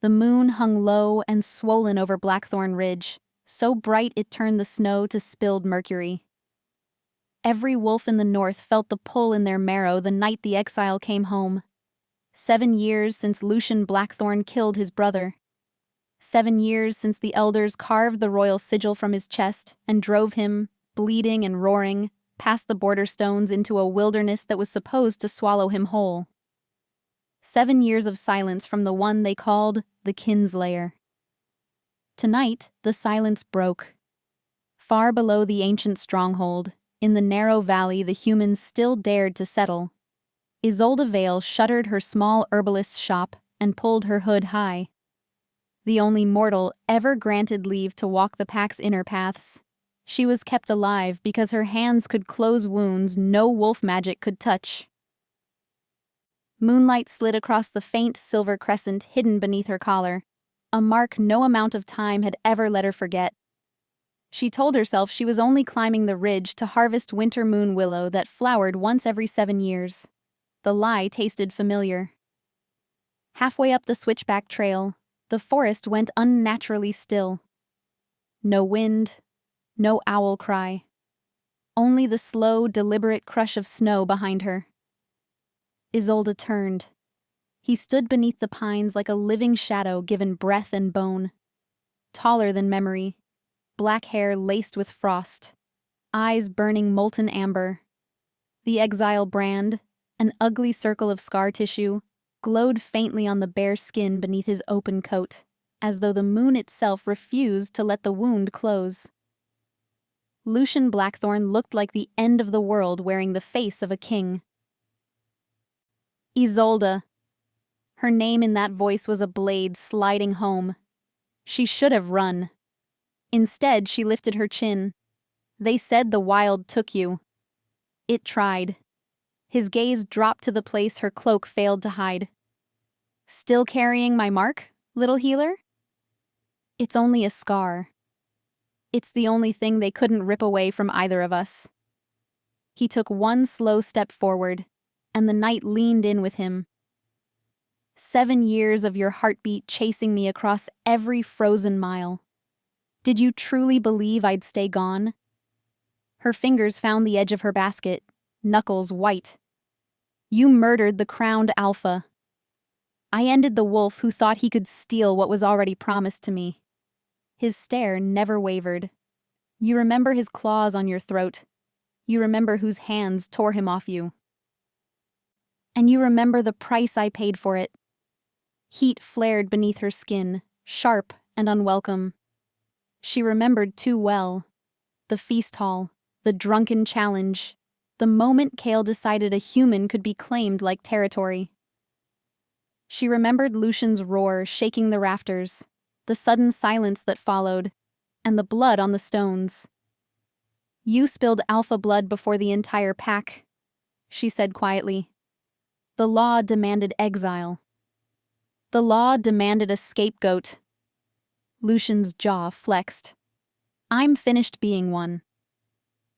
The moon hung low and swollen over Blackthorn Ridge, so bright it turned the snow to spilled mercury. Every wolf in the north felt the pull in their marrow the night the exile came home. 7 years since Lucian Blackthorn killed his brother. 7 years since the elders carved the royal sigil from his chest and drove him, bleeding and roaring, past the border stones into a wilderness that was supposed to swallow him whole. 7 years of silence from the one they called the Kinslayer. Tonight, the silence broke. Far below the ancient stronghold, in the narrow valley the humans still dared to settle, Isolde Vale shuttered her small herbalist's shop and pulled her hood high. The only mortal ever granted leave to walk the pack's inner paths, she was kept alive because her hands could close wounds no wolf magic could touch. Moonlight slid across the faint silver crescent hidden beneath her collar, a mark no amount of time had ever let her forget. She told herself she was only climbing the ridge to harvest winter moon willow that flowered once every 7 years. The lie tasted familiar. Halfway up the switchback trail, the forest went unnaturally still. No wind, no owl cry. Only the slow, deliberate crush of snow behind her. Isolde turned. He stood beneath the pines like a living shadow given breath and bone. Taller than memory, black hair laced with frost, eyes burning molten amber. The exile brand, an ugly circle of scar tissue, glowed faintly on the bare skin beneath his open coat, as though the moon itself refused to let the wound close. Lucian Blackthorn looked like the end of the world wearing the face of a king. Isolde. Her name in that voice was a blade sliding home. She should have run. Instead, she lifted her chin. They said the wild took you. It tried. His gaze dropped to the place her cloak failed to hide. Still carrying my mark, little healer? It's only a scar. It's the only thing they couldn't rip away from either of us. He took one slow step forward, and the night leaned in with him. 7 years of your heartbeat chasing me across every frozen mile. Did you truly believe I'd stay gone? Her fingers found the edge of her basket, knuckles white. You murdered the crowned alpha. I ended the wolf who thought he could steal what was already promised to me. His stare never wavered. You remember his claws on your throat. You remember whose hands tore him off you. And you remember the price I paid for it. Heat flared beneath her skin, sharp and unwelcome. She remembered too well. The feast hall, the drunken challenge, the moment Kale decided a human could be claimed like territory. She remembered Lucian's roar shaking the rafters, the sudden silence that followed, and the blood on the stones. You spilled alpha blood before the entire pack, she said quietly. The law demanded exile. The law demanded a scapegoat. Lucian's jaw flexed. I'm finished being one.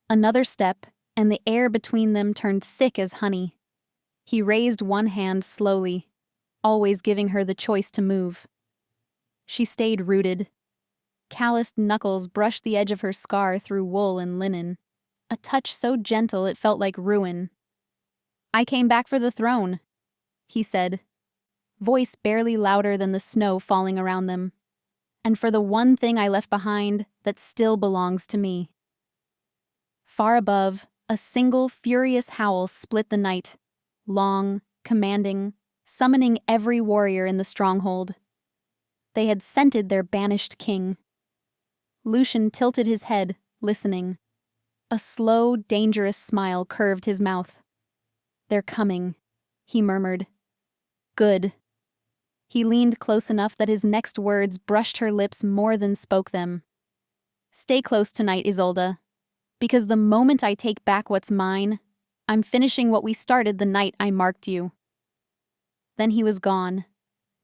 Another step, and the air between them turned thick as honey. He raised one hand slowly, always giving her the choice to move. She stayed rooted. Calloused knuckles brushed the edge of her scar through wool and linen, a touch so gentle it felt like ruin. I came back for the throne, he said, voice barely louder than the snow falling around them. And for the one thing I left behind that still belongs to me. Far above, a single furious howl split the night, long, commanding, summoning every warrior in the stronghold. They had scented their banished king. Lucian tilted his head, listening. A slow, dangerous smile curved his mouth. They're coming, he murmured. Good. He leaned close enough that his next words brushed her lips more than spoke them. Stay close tonight, Isolde, because the moment I take back what's mine, I'm finishing what we started the night I marked you. Then he was gone,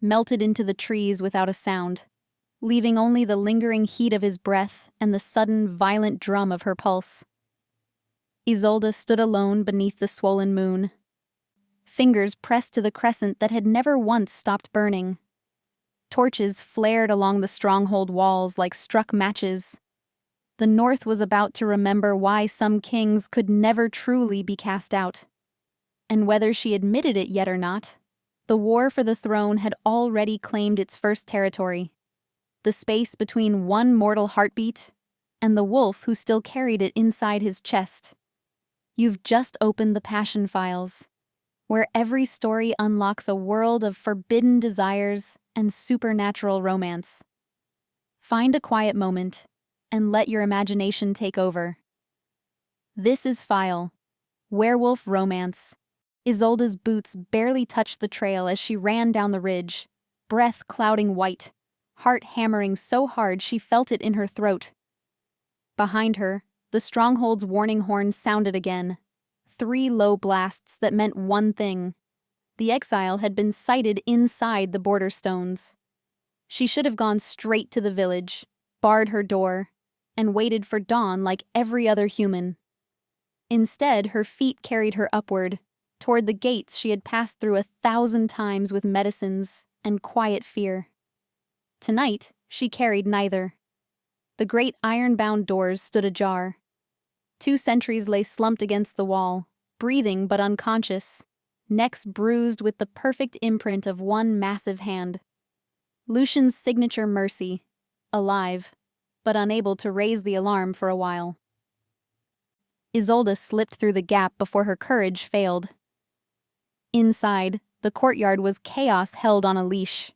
melted into the trees without a sound, leaving only the lingering heat of his breath and the sudden, violent drum of her pulse. Isolde stood alone beneath the swollen moon, fingers pressed to the crescent that had never once stopped burning. Torches flared along the stronghold walls like struck matches. The North was about to remember why some kings could never truly be cast out. And whether she admitted it yet or not, the war for the throne had already claimed its first territory. The space between one mortal heartbeat and the wolf who still carried it inside his chest. You've just opened the Passion Files, where every story unlocks a world of forbidden desires and supernatural romance. Find a quiet moment and let your imagination take over. This is File, Werewolf Romance. Isolde's boots barely touched the trail as she ran down the ridge, breath clouding white, heart hammering so hard she felt it in her throat. Behind her, the stronghold's warning horn sounded again. 3 low blasts that meant one thing. The exile had been sighted inside the border stones. She should have gone straight to the village, barred her door, and waited for dawn like every other human. Instead, her feet carried her upward, toward the gates she had passed through 1,000 times with medicines and quiet fear. Tonight, she carried neither. The great iron-bound doors stood ajar. 2 sentries lay slumped against the wall, breathing but unconscious, necks bruised with the perfect imprint of one massive hand. Lucian's signature Mercy, alive, but unable to raise the alarm for a while. Isolde slipped through the gap before her courage failed. Inside, the courtyard was chaos held on a leash.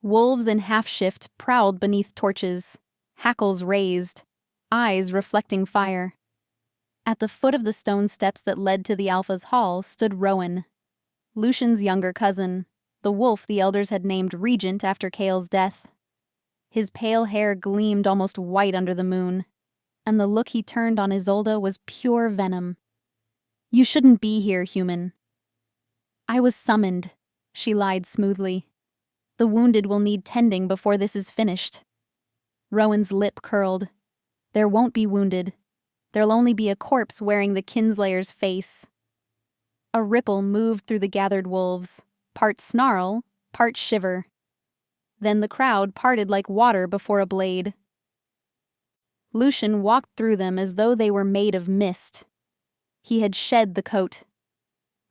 Wolves in half-shift prowled beneath torches, hackles raised, eyes reflecting fire. At the foot of the stone steps that led to the Alpha's hall stood Rowan, Lucian's younger cousin, the wolf the elders had named Regent after Cale's death. His pale hair gleamed almost white under the moon, and the look he turned on Isolde was pure venom. "You shouldn't be here, human." "I was summoned," she lied smoothly. "The wounded will need tending before this is finished." Rowan's lip curled. "There won't be wounded. There'll only be a corpse wearing the kinslayer's face." A ripple moved through the gathered wolves, part snarl, part shiver. Then the crowd parted like water before a blade. Lucian walked through them as though they were made of mist. He had shed the coat.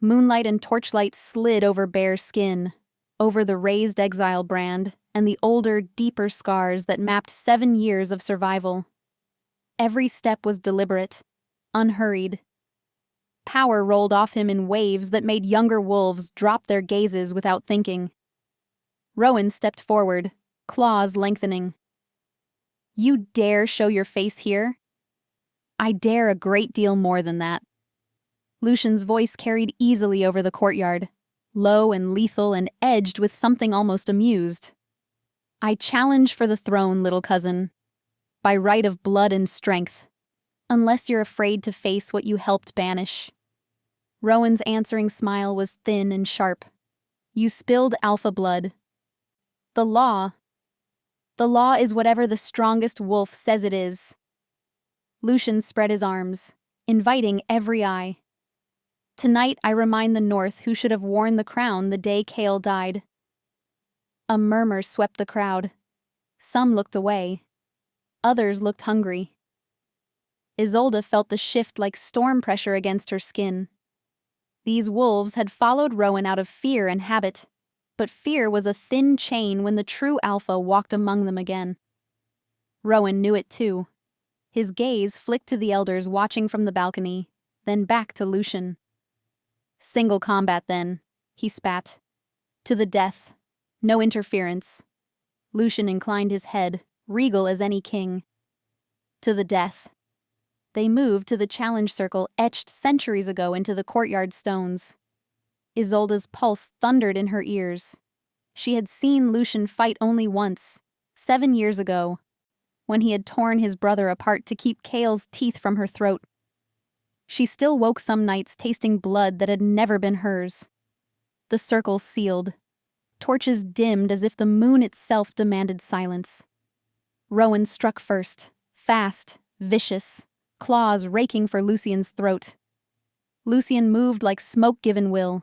Moonlight and torchlight slid over bare skin, over the raised exile brand and the older, deeper scars that mapped 7 years of survival. Every step was deliberate, unhurried. Power rolled off him in waves that made younger wolves drop their gazes without thinking. Rowan stepped forward, claws lengthening. "You dare show your face here?" "I dare a great deal more than that." Lucian's voice carried easily over the courtyard, low and lethal and edged with something almost amused. "I challenge for the throne, little cousin, by right of blood and strength, unless you're afraid to face what you helped banish." Rowan's answering smile was thin and sharp. "You spilled alpha blood. The law is whatever the strongest wolf says it is." Lucian spread his arms, inviting every eye. "Tonight I remind the North who should have worn the crown the day Cale died." A murmur swept the crowd. Some looked away. Others looked hungry. Isolde felt the shift like storm pressure against her skin. These wolves had followed Rowan out of fear and habit, but fear was a thin chain when the true alpha walked among them again. Rowan knew it too. His gaze flicked to the elders watching from the balcony, then back to Lucian. "Single combat then," he spat. "To the death. No interference." Lucian inclined his head, regal as any king. "To the death." They moved to the challenge circle etched centuries ago into the courtyard stones. Isolde's pulse thundered in her ears. She had seen Lucian fight only once, 7 years ago, when he had torn his brother apart to keep Cale's teeth from her throat. She still woke some nights tasting blood that had never been hers. The circle sealed. Torches dimmed as if the moon itself demanded silence. Rowan struck first, fast, vicious, claws raking for Lucian's throat. Lucian moved like smoke given will.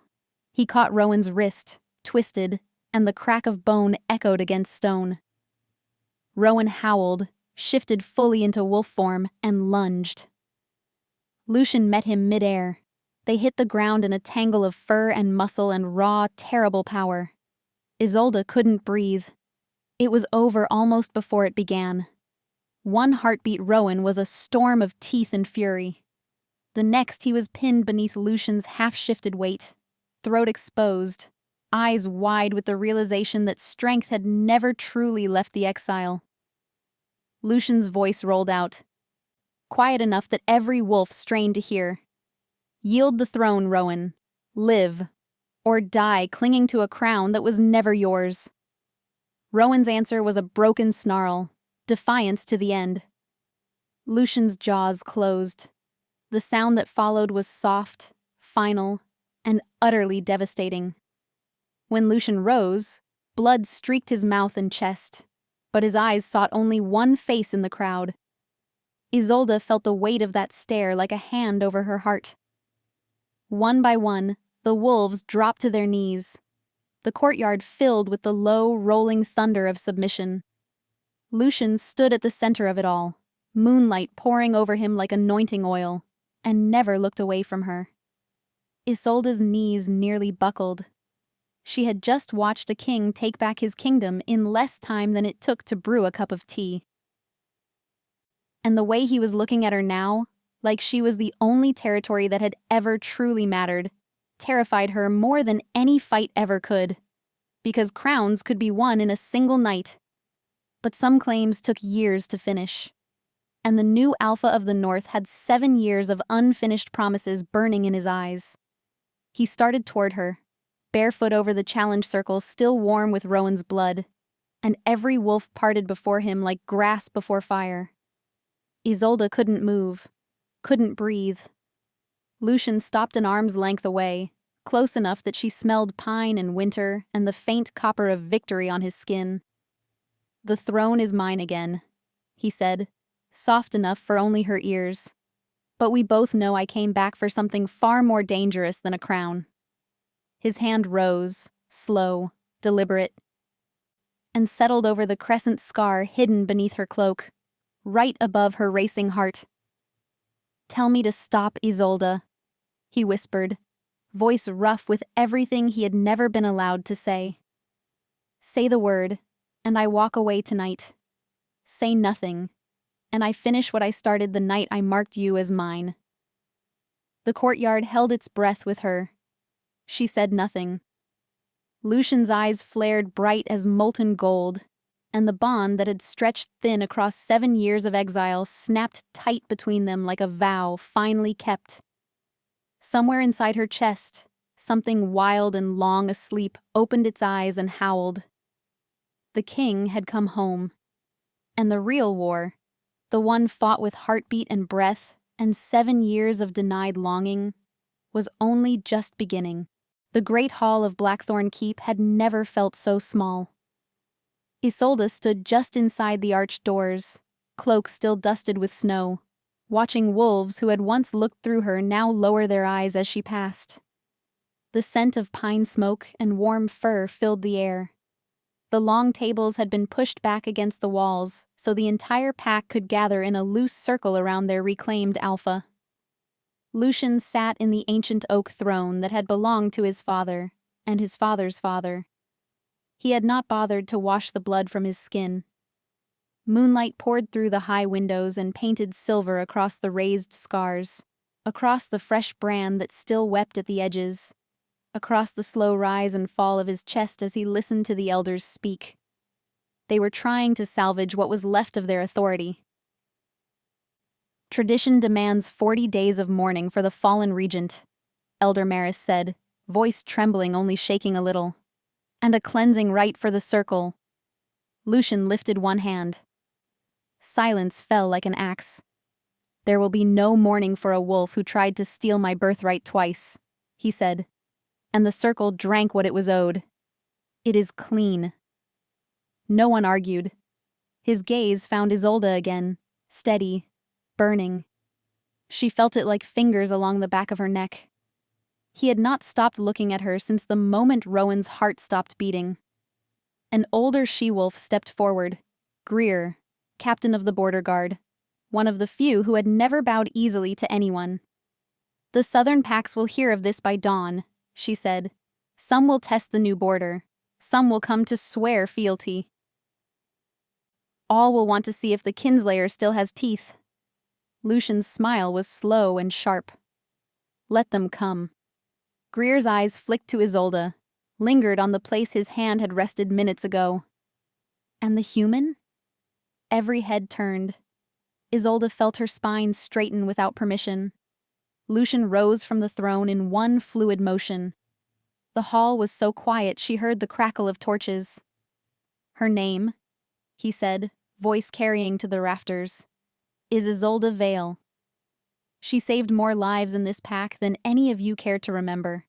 He caught Rowan's wrist, twisted, and the crack of bone echoed against stone. Rowan howled, shifted fully into wolf form, and lunged. Lucian met him mid-air. They hit the ground in a tangle of fur and muscle and raw, terrible power. Isolde couldn't breathe. It was over almost before it began. One heartbeat Rowan was a storm of teeth and fury. The next he was pinned beneath Lucian's half-shifted weight, throat exposed, eyes wide with the realization that strength had never truly left the exile. Lucian's voice rolled out, quiet enough that every wolf strained to hear. Yield the throne, Rowan. Live. Or die clinging to a crown that was never yours. Rowan's answer was a broken snarl, defiance to the end. Lucian's jaws closed. The sound that followed was soft, final, and utterly devastating. When Lucian rose, blood streaked his mouth and chest, but his eyes sought only one face in the crowd. Isolde felt the weight of that stare like a hand over her heart. One by one, the wolves dropped to their knees. The courtyard filled with the low, rolling thunder of submission. Lucian stood at the center of it all, moonlight pouring over him like anointing oil, and never looked away from her. Isolde's knees nearly buckled. She had just watched a king take back his kingdom in less time than it took to brew a cup of tea. And the way he was looking at her now, like she was the only territory that had ever truly mattered, terrified her more than any fight ever could. Because crowns could be won in a single night. But some claims took years to finish. And the new Alpha of the North had 7 years of unfinished promises burning in his eyes. He started toward her, barefoot over the challenge circle still warm with Rowan's blood, and every wolf parted before him like grass before fire. Isolde couldn't move, couldn't breathe. Lucian stopped an arm's length away, close enough that she smelled pine and winter and the faint copper of victory on his skin. "The throne is mine again," he said, soft enough for only her ears. "But we both know I came back for something far more dangerous than a crown." His hand rose, slow, deliberate, and settled over the crescent scar hidden beneath her cloak, right above her racing heart. "Tell me to stop, Isolde," he whispered, voice rough with everything he had never been allowed to say. "Say the word, and I walk away tonight. Say nothing, and I finish what I started the night I marked you as mine." The courtyard held its breath with her. She said nothing. Lucian's eyes flared bright as molten gold, and the bond that had stretched thin across 7 years of exile snapped tight between them like a vow finally kept. Somewhere inside her chest, something wild and long asleep opened its eyes and howled. The king had come home. And the real war, the one fought with heartbeat and breath and 7 years of denied longing, was only just beginning. The great hall of Blackthorn Keep had never felt so small. Isolde stood just inside the arched doors, cloak still dusted with snow, watching wolves who had once looked through her now lower their eyes as she passed. The scent of pine smoke and warm fur filled the air. The long tables had been pushed back against the walls so the entire pack could gather in a loose circle around their reclaimed alpha. Lucian sat in the ancient oak throne that had belonged to his father and his father's father. He had not bothered to wash the blood from his skin. Moonlight poured through the high windows and painted silver across the raised scars, across the fresh brand that still wept at the edges, across the slow rise and fall of his chest as he listened to the elders speak. They were trying to salvage what was left of their authority. "Tradition demands 40 days of mourning for the fallen regent," Elder Maris said, voice trembling, only shaking a little. "And a cleansing rite for the circle." Lucian lifted one hand. Silence fell like an axe. "There will be no mourning for a wolf who tried to steal my birthright twice," he said, and the circle drank what it was owed. "It is clean." No one argued. His gaze found Isolde again, steady, burning. She felt it like fingers along the back of her neck. He had not stopped looking at her since the moment Rowan's heart stopped beating. An older she-wolf stepped forward. Greer, captain of the border guard, one of the few who had never bowed easily to anyone. "The southern packs will hear of this by dawn," she said. "Some will test the new border. Some will come to swear fealty. All will want to see if the kinslayer still has teeth." Lucian's smile was slow and sharp. "Let them come." Greer's eyes flicked to Isolde, lingered on the place his hand had rested minutes ago. And the human? Every head turned. Isolde felt her spine straighten without permission. Lucian rose from the throne in one fluid motion. The hall was so quiet she heard the crackle of torches. "Her name," he said, voice carrying to the rafters, "is Isolde Vale. She saved more lives in this pack than any of you care to remember.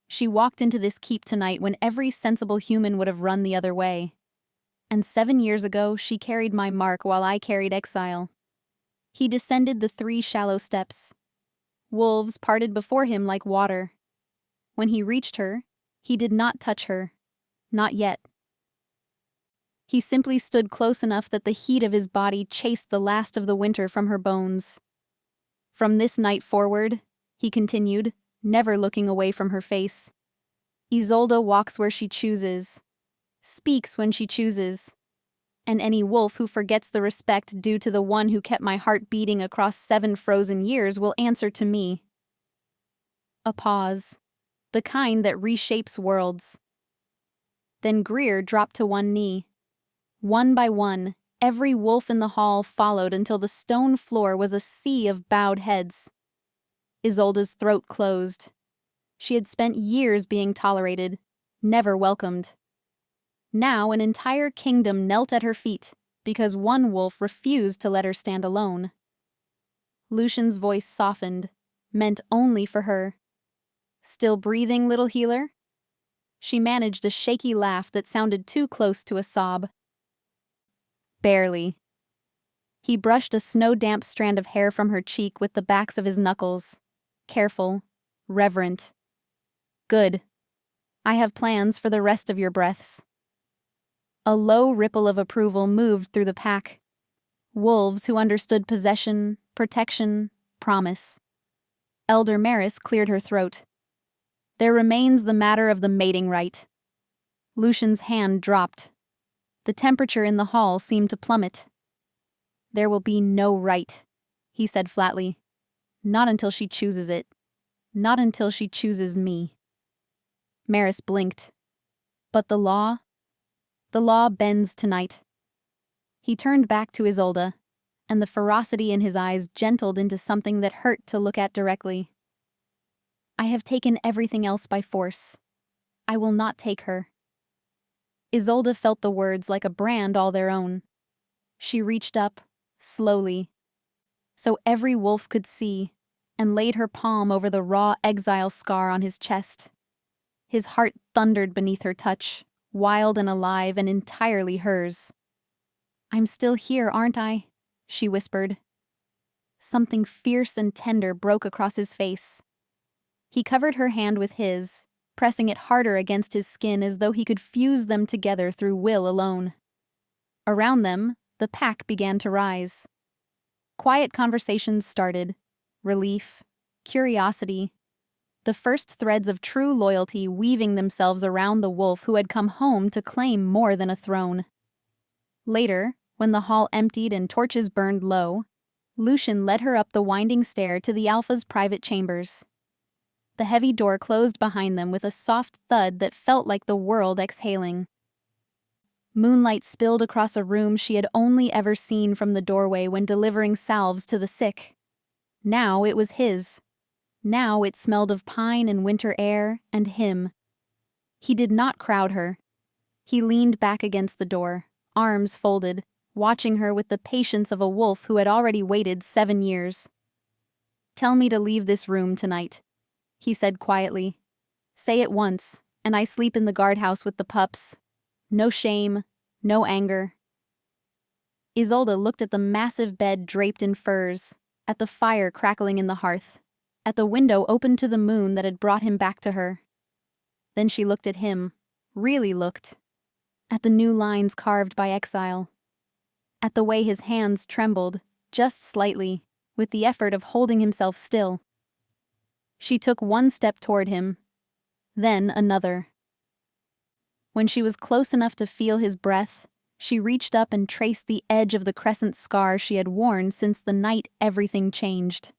She walked into this keep tonight when every sensible human would have run the other way. And 7 years ago, she carried my mark while I carried Exile." He descended the 3 shallow steps. Wolves parted before him like water. When he reached her, he did not touch her. Not yet. He simply stood close enough that the heat of his body chased the last of the winter from her bones. "From this night forward," he continued, never looking away from her face, "Isolde walks where she chooses, speaks when she chooses, and any wolf who forgets the respect due to the one who kept my heart beating across 7 frozen years will answer to me." A pause, the kind that reshapes worlds. Then Greer dropped to one knee. One by one, every wolf in the hall followed until the stone floor was a sea of bowed heads. Isolde's throat closed. She had spent years being tolerated, never welcomed. Now an entire kingdom knelt at her feet because one wolf refused to let her stand alone. Lucian's voice softened, meant only for her. "Still breathing, little healer?" She managed a shaky laugh that sounded too close to a sob. "Barely." He brushed a snow-damp strand of hair from her cheek with the backs of his knuckles. Careful, reverent. "Good. I have plans for the rest of your breaths." A low ripple of approval moved through the pack. Wolves who understood possession, protection, promise. Elder Maris cleared her throat. "There remains the matter of the mating rite." Lucian's hand dropped. The temperature in the hall seemed to plummet. "There will be no rite," he said flatly. "Not until she chooses it. Not until she chooses me." Maris blinked. "But the law? The law bends tonight." He turned back to Isolde, and the ferocity in his eyes gentled into something that hurt to look at directly. "I have taken everything else by force. I will not take her." Isolde felt the words like a brand all their own. She reached up, slowly, so every wolf could see, and laid her palm over the raw exile scar on his chest. His heart thundered beneath her touch, wild and alive and entirely hers. "I'm still here, aren't I?" she whispered. Something fierce and tender broke across his face. He covered her hand with his, pressing it harder against his skin as though he could fuse them together through will alone. Around them, the pack began to rise. Quiet conversations started. Relief, curiosity, the first threads of true loyalty weaving themselves around the wolf who had come home to claim more than a throne. Later, when the hall emptied and torches burned low, Lucian led her up the winding stair to the Alpha's private chambers. The heavy door closed behind them with a soft thud that felt like the world exhaling. Moonlight spilled across a room she had only ever seen from the doorway when delivering salves to the sick. Now it was his. Now it smelled of pine and winter air and him. He did not crowd her. He leaned back against the door, arms folded, watching her with the patience of a wolf who had already waited 7 years. "Tell me to leave this room tonight," he said quietly. "Say it once, and I sleep in the guardhouse with the pups. No shame, no anger." Isolde looked at the massive bed draped in furs, at the fire crackling in the hearth, at the window open to the moon that had brought him back to her. Then she looked at him, really looked. at the new lines carved by exile, at the way his hands trembled, just slightly, with the effort of holding himself still. She took one step toward him, then another. When she was close enough to feel his breath, she reached up and traced the edge of the crescent scar she had worn since the night everything changed.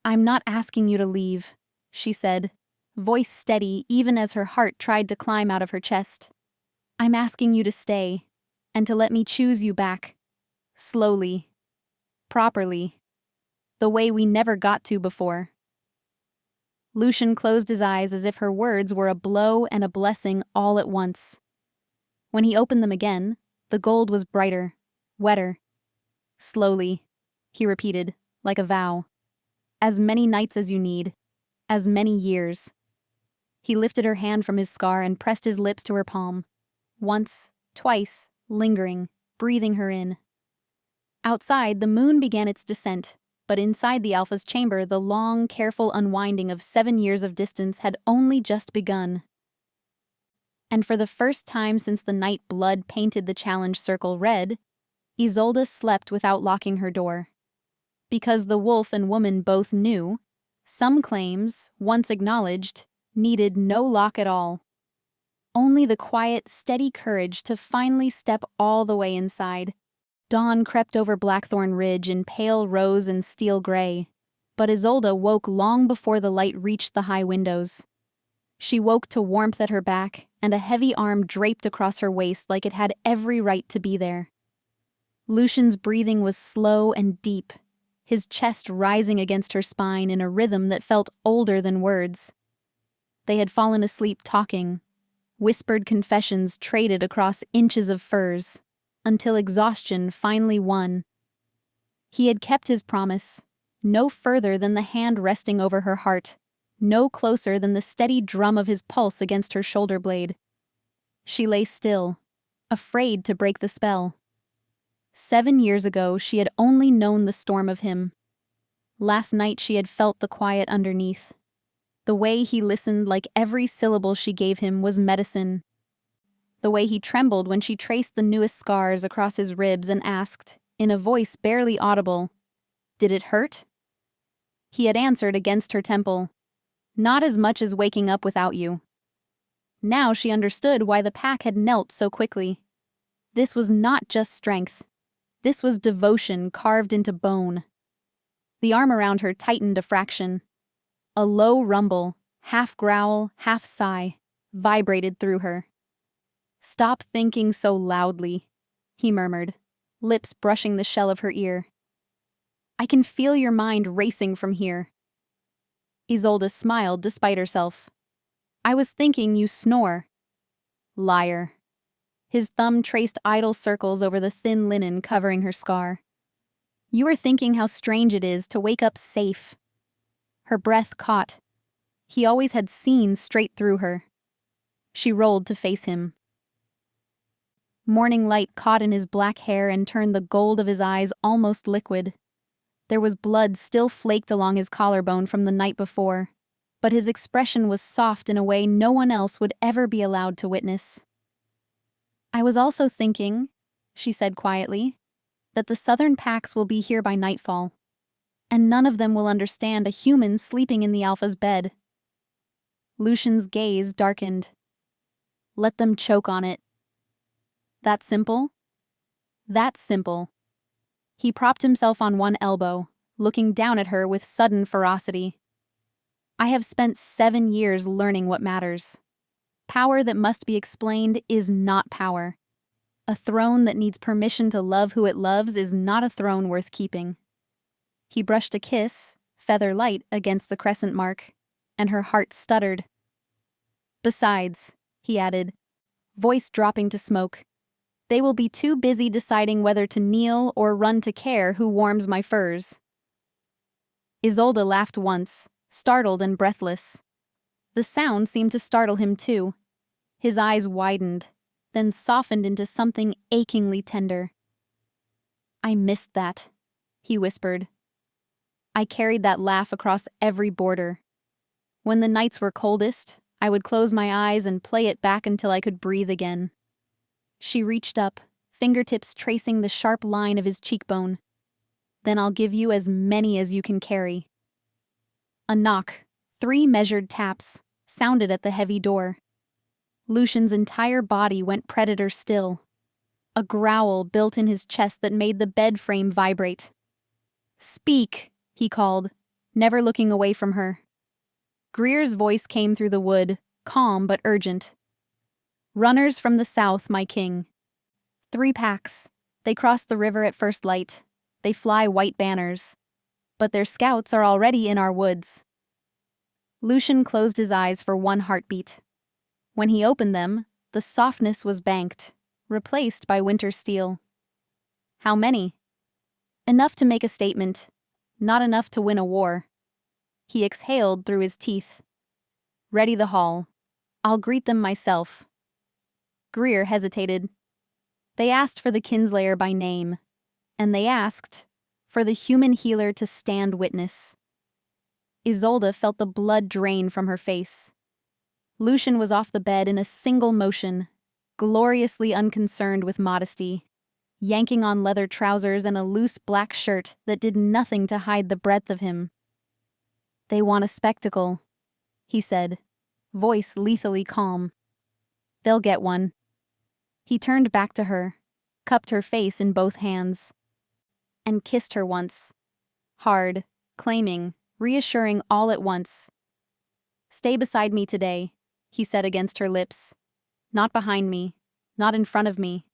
"I'm not asking you to leave," she said, voice steady even as her heart tried to climb out of her chest. "I'm asking you to stay, and to let me choose you back. Slowly. Properly. The way we never got to before." Lucian closed his eyes as if her words were a blow and a blessing all at once. When he opened them again, the gold was brighter, wetter. "Slowly," he repeated, like a vow. "As many nights as you need. As many years." He lifted her hand from his scar and pressed his lips to her palm. Once, twice, lingering, breathing her in. Outside, the moon began its descent, but inside the Alpha's chamber, the long, careful unwinding of 7 years of distance had only just begun. And for the first time since the night blood painted the challenge circle red, Isolde slept without locking her door. Because the wolf and woman both knew, some claims, once acknowledged, needed no lock at all. Only the quiet, steady courage to finally step all the way inside. Dawn crept over Blackthorn Ridge in pale rose and steel gray, but Isolde woke long before the light reached the high windows. She woke to warmth at her back and a heavy arm draped across her waist like it had every right to be there. Lucian's breathing was slow and deep, his chest rising against her spine in a rhythm that felt older than words. They had fallen asleep talking, whispered confessions traded across inches of furs, until exhaustion finally won. He had kept his promise, no further than the hand resting over her heart, no closer than the steady drum of his pulse against her shoulder blade. She lay still, afraid to break the spell. 7 years ago, she had only known the storm of him. Last night she had felt the quiet underneath. The way he listened like every syllable she gave him was medicine. The way he trembled when she traced the newest scars across his ribs and asked, in a voice barely audible, "Did it hurt?" He had answered against her temple, "Not as much as waking up without you." Now she understood why the pack had knelt so quickly. This was not just strength. This was devotion carved into bone. The arm around her tightened a fraction. A low rumble, half growl, half sigh, vibrated through her. "Stop thinking so loudly," he murmured, lips brushing the shell of her ear. "I can feel your mind racing from here." Isolde smiled despite herself. "I was thinking you snore." Liar. His thumb traced idle circles over the thin linen covering her scar. "You are thinking how strange it is to wake up safe." Her breath caught. He always had seen straight through her. She rolled to face him. Morning light caught in his black hair and turned the gold of his eyes almost liquid. There was blood still flaked along his collarbone from the night before, but his expression was soft in a way no one else would ever be allowed to witness. "I was also thinking," she said quietly, "that the southern packs will be here by nightfall, and none of them will understand a human sleeping in the Alpha's bed." Lucian's gaze darkened. "Let them choke on it." "That simple?" "That simple." He propped himself on one elbow, looking down at her with sudden ferocity. "I have spent 7 years learning what matters. Power that must be explained is not power. A throne that needs permission to love who it loves is not a throne worth keeping." He brushed a kiss, feather light, against the crescent mark, and her heart stuttered. "Besides," he added, voice dropping to smoke, "they will be too busy deciding whether to kneel or run to care who warms my furs." Isolde laughed once, startled and breathless. The sound seemed to startle him too. His eyes widened, then softened into something achingly tender. "I missed that," he whispered. "I carried that laugh across every border. When the nights were coldest, I would close my eyes and play it back until I could breathe again. She reached up, fingertips tracing the sharp line of his cheekbone. Then I'll give you as many as you can carry. A knock, 3 measured taps, sounded at the heavy door. Lucian's entire body went predator still. A growl built in his chest that made the bed frame vibrate. "Speak," he called, never looking away from her. Greer's voice came through the wood, calm but urgent. "Runners from the south, my king. 3 packs. They cross the river at first light. They fly white banners. But their scouts are already in our woods." Lucian closed his eyes for 1 heartbeat. When he opened them, the softness was banked, replaced by winter steel. How many? Enough to make a statement, not enough to win a war. He exhaled through his teeth. "Ready the hall. I'll greet them myself." Greer hesitated. They asked for the kinslayer by name, and they asked for the human healer to stand witness. Isolde felt the blood drain from her face. Lucian was off the bed in a single motion, gloriously unconcerned with modesty, yanking on leather trousers and a loose black shirt that did nothing to hide the breadth of him. "They want a spectacle," he said, voice lethally calm. "They'll get one." He turned back to her, cupped her face in both hands, and kissed her once. Hard, claiming, reassuring all at once. "Stay beside me today," he said against her lips. "Not behind me, not in front of me,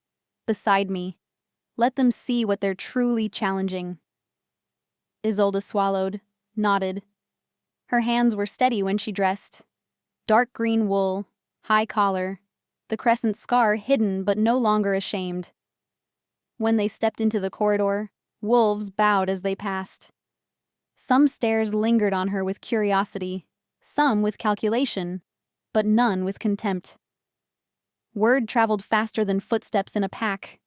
beside me. Let them see what they're truly challenging." Isolde swallowed, nodded. Her hands were steady when she dressed. Dark green wool, high collar, the crescent scar hidden but no longer ashamed. When they stepped into the corridor, wolves bowed as they passed. Some stares lingered on her with curiosity, some with calculation, but none with contempt. Word traveled faster than footsteps in a pack.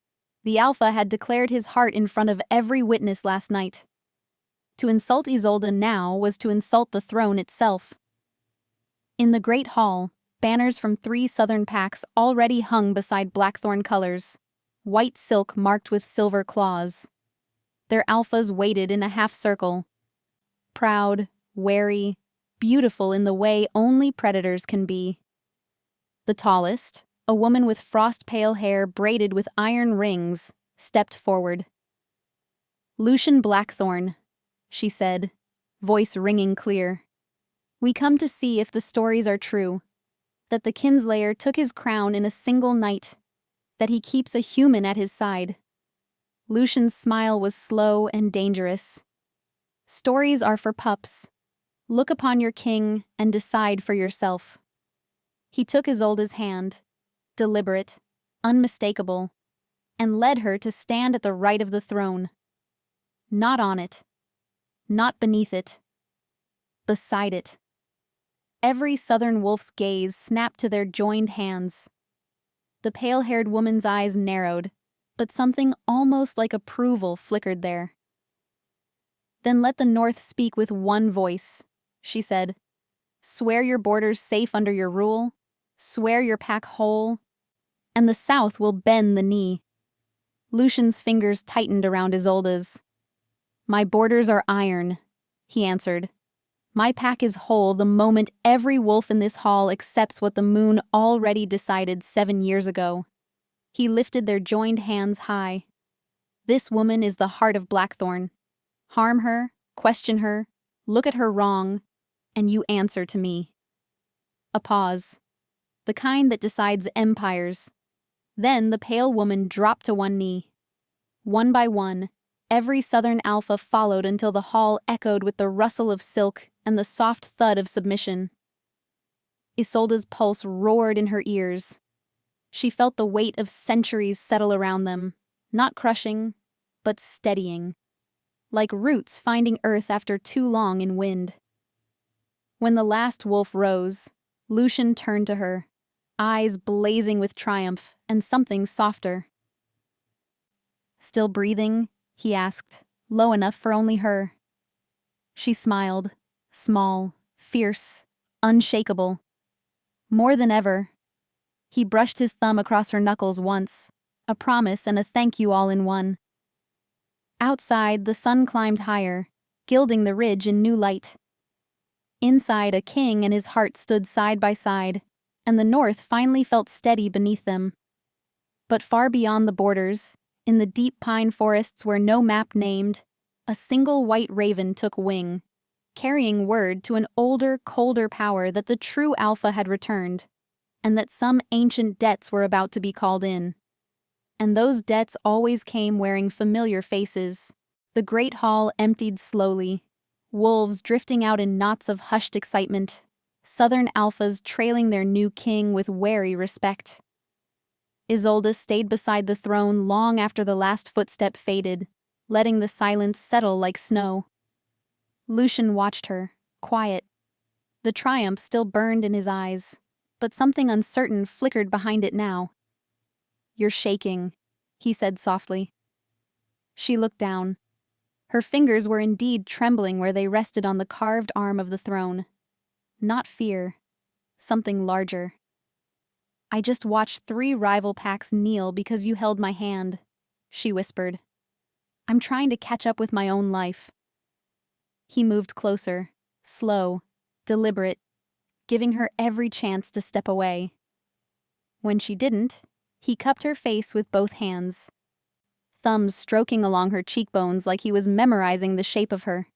The Alpha had declared his heart in front of every witness last night. To insult Isolde now was to insult the throne itself. In the great hall, banners from 3 southern packs already hung beside Blackthorn colors, white silk marked with silver claws. Their alphas waited in a half-circle, proud, wary, beautiful in the way only predators can be. The tallest, a woman with frost-pale hair braided with iron rings, stepped forward. "Lucian Blackthorn," she said, voice ringing clear. "We come to see if the stories are true, that the kinslayer took his crown in a single night, that he keeps a human at his side." Lucian's smile was slow and dangerous. "Stories are for pups. Look upon your king and decide for yourself." He took Isolde's hand, deliberate, unmistakable, and led her to stand at the right of the throne. Not on it. Not beneath it. Beside it. Every southern wolf's gaze snapped to their joined hands. The pale-haired woman's eyes narrowed, but something almost like approval flickered there. "Then let the North speak with one voice," she said. "Swear your borders safe under your rule, swear your pack whole, and the South will bend the knee." Lucian's fingers tightened around Isolde's. "My borders are iron," he answered. "My pack is whole the moment every wolf in this hall accepts what the moon already decided 7 years ago." He lifted their joined hands high. "This woman is the heart of Blackthorn. Harm her, question her, look at her wrong, and you answer to me." A pause. The kind that decides empires. Then the pale woman dropped to one knee. One by one, every southern alpha followed until the hall echoed with the rustle of silk and the soft thud of submission. Isolde's pulse roared in her ears. She felt the weight of centuries settle around them, not crushing, but steadying, like roots finding earth after too long in wind. When the last wolf rose, Lucian turned to her, eyes blazing with triumph and something softer. "Still breathing?" he asked, low enough for only her. She smiled, small, fierce, unshakable. "More than ever." He brushed his thumb across her knuckles once, a promise and a thank you all in one. Outside, the sun climbed higher, gilding the ridge in new light. Inside, a king and his heart stood side by side, and the north finally felt steady beneath them. But far beyond the borders, in the deep pine forests where no map named, a single white raven took wing, carrying word to an older, colder power that the true Alpha had returned, and that some ancient debts were about to be called in. And those debts always came wearing familiar faces. The great hall emptied slowly, wolves drifting out in knots of hushed excitement, southern alphas trailing their new king with wary respect. Isolde stayed beside the throne long after the last footstep faded, letting the silence settle like snow. Lucian watched her, quiet. The triumph still burned in his eyes, but something uncertain flickered behind it now. "You're shaking," he said softly. She looked down. Her fingers were indeed trembling where they rested on the carved arm of the throne. Not fear, something larger. "I just watched 3 rival packs kneel because you held my hand," she whispered. "I'm trying to catch up with my own life." He moved closer, slow, deliberate, giving her every chance to step away. When she didn't, he cupped her face with both hands, thumbs stroking along her cheekbones like he was memorizing the shape of her.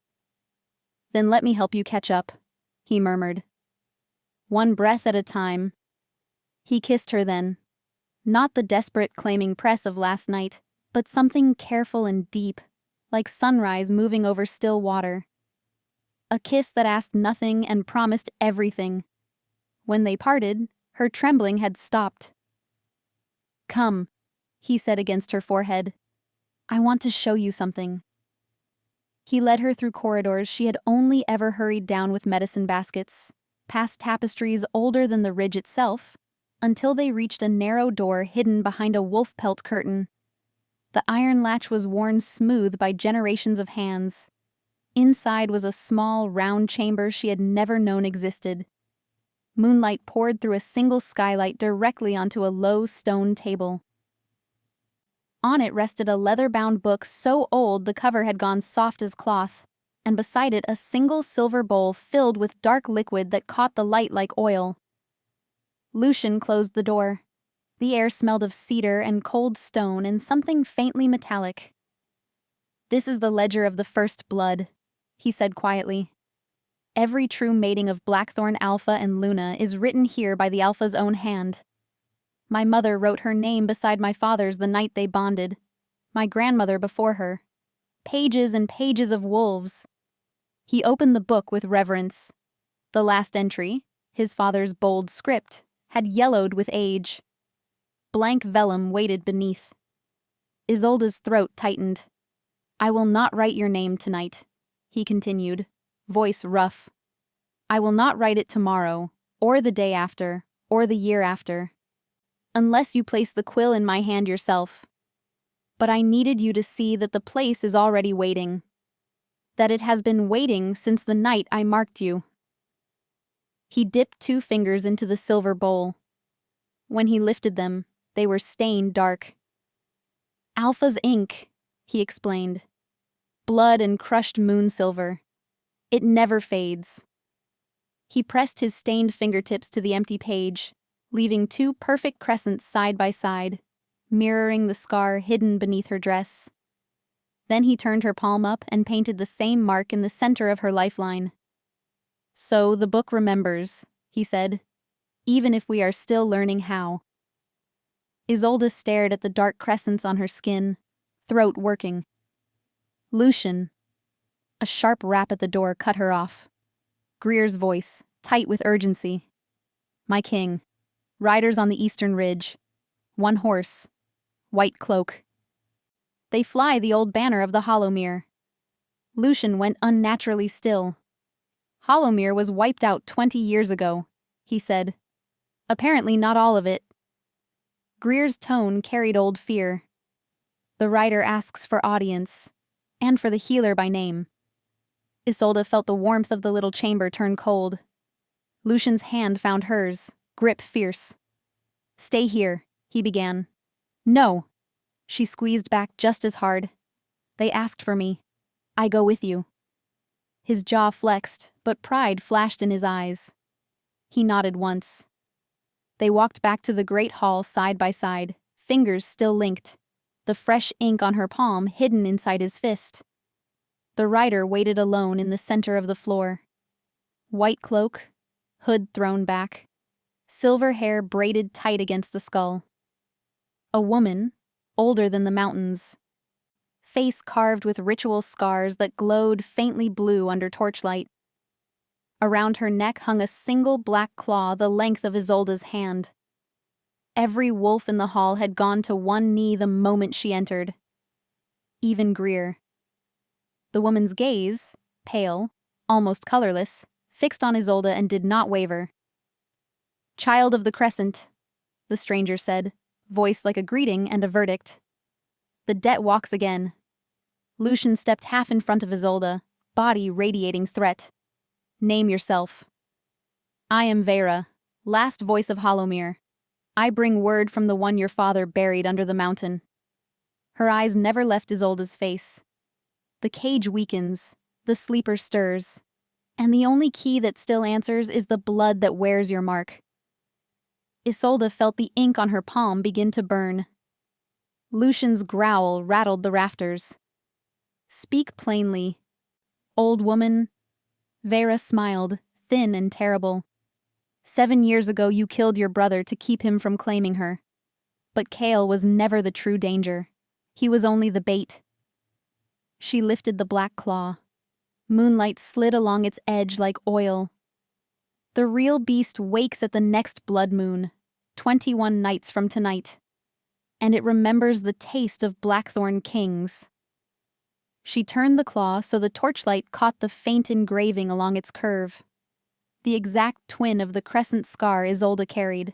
"Then let me help you catch up," he murmured. "One breath at a time." He kissed her then. Not the desperate claiming press of last night, but something careful and deep, like sunrise moving over still water. A kiss that asked nothing and promised everything. When they parted, her trembling had stopped. "Come," he said against her forehead. "I want to show you something." He led her through corridors she had only ever hurried down with medicine baskets, past tapestries older than the ridge itself, until they reached a narrow door hidden behind a wolf pelt curtain. The iron latch was worn smooth by generations of hands. Inside was a small, round chamber she had never known existed. Moonlight poured through a single skylight directly onto a low stone table. On it rested a leather-bound book so old the cover had gone soft as cloth, and beside it a single silver bowl filled with dark liquid that caught the light like oil. Lucian closed the door. The air smelled of cedar and cold stone and something faintly metallic. "This is the ledger of the first blood," he said quietly. "Every true mating of Blackthorn Alpha and Luna is written here by the Alpha's own hand. My mother wrote her name beside my father's the night they bonded. My grandmother before her. Pages and pages of wolves." He opened the book with reverence. The last entry, his father's bold script, had yellowed with age. Blank vellum waited beneath. Isolde's throat tightened. "I will not write your name tonight," he continued, voice rough. "I will not write it tomorrow, or the day after, or the year after, unless you place the quill in my hand yourself. But I needed you to see that the place is already waiting. That it has been waiting since the night I marked you." He dipped 2 fingers into the silver bowl. When he lifted them, they were stained dark. "Alpha's ink," he explained. "Blood and crushed moon silver. It never fades." He pressed his stained fingertips to the empty page, leaving 2 perfect crescents side by side, mirroring the scar hidden beneath her dress. Then he turned her palm up and painted the same mark in the center of her lifeline. "So the book remembers," he said, "even if we are still learning how." Isolde stared at the dark crescents on her skin, throat working. "Lucian." A sharp rap at the door cut her off. Greer's voice, tight with urgency. "My king. Riders on the eastern ridge. 1 horse. White cloak. They fly the old banner of the Hollowmere." Lucian went unnaturally still. "Hollowmere was wiped out 20 years ago," he said. "Apparently not all of it." Greer's tone carried old fear. "The writer asks for audience, and for the healer by name." Isolde felt the warmth of the little chamber turn cold. Lucian's hand found hers, grip fierce. Stay here, he began. No. She squeezed back just as hard. They asked for me. I go with you. His jaw flexed, but pride flashed in his eyes. He nodded once. They walked back to the great hall side by side, fingers still linked, the fresh ink on her palm hidden inside his fist. The rider waited alone in the center of the floor. White cloak, hood thrown back, silver hair braided tight against the skull. A woman, older than the mountains. Face carved with ritual scars that glowed faintly blue under torchlight. Around her neck hung a single black claw the length of Isolde's hand. Every wolf in the hall had gone to one knee the moment she entered. Even Greer. The woman's gaze, pale, almost colorless, fixed on Isolde and did not waver. Child of the Crescent, the stranger said, voice like a greeting and a verdict. The debt walks again. Lucian stepped half in front of Isolde, body radiating threat. Name yourself. I am Vera, last voice of Hollowmere. I bring word from the one your father buried under the mountain. Her eyes never left Isolde's face. The cage weakens, the sleeper stirs, and the only key that still answers is the blood that wears your mark. Isolde felt the ink on her palm begin to burn. Lucian's growl rattled the rafters. Speak plainly. Old woman. Vera smiled, thin and terrible. 7 years ago you killed your brother to keep him from claiming her. But Kale was never the true danger. He was only the bait. She lifted the black claw. Moonlight slid along its edge like oil. The real beast wakes at the next blood moon, 21 nights from tonight. And it remembers the taste of Blackthorn kings. She turned the claw so the torchlight caught the faint engraving along its curve. The exact twin of the crescent scar Isolde carried.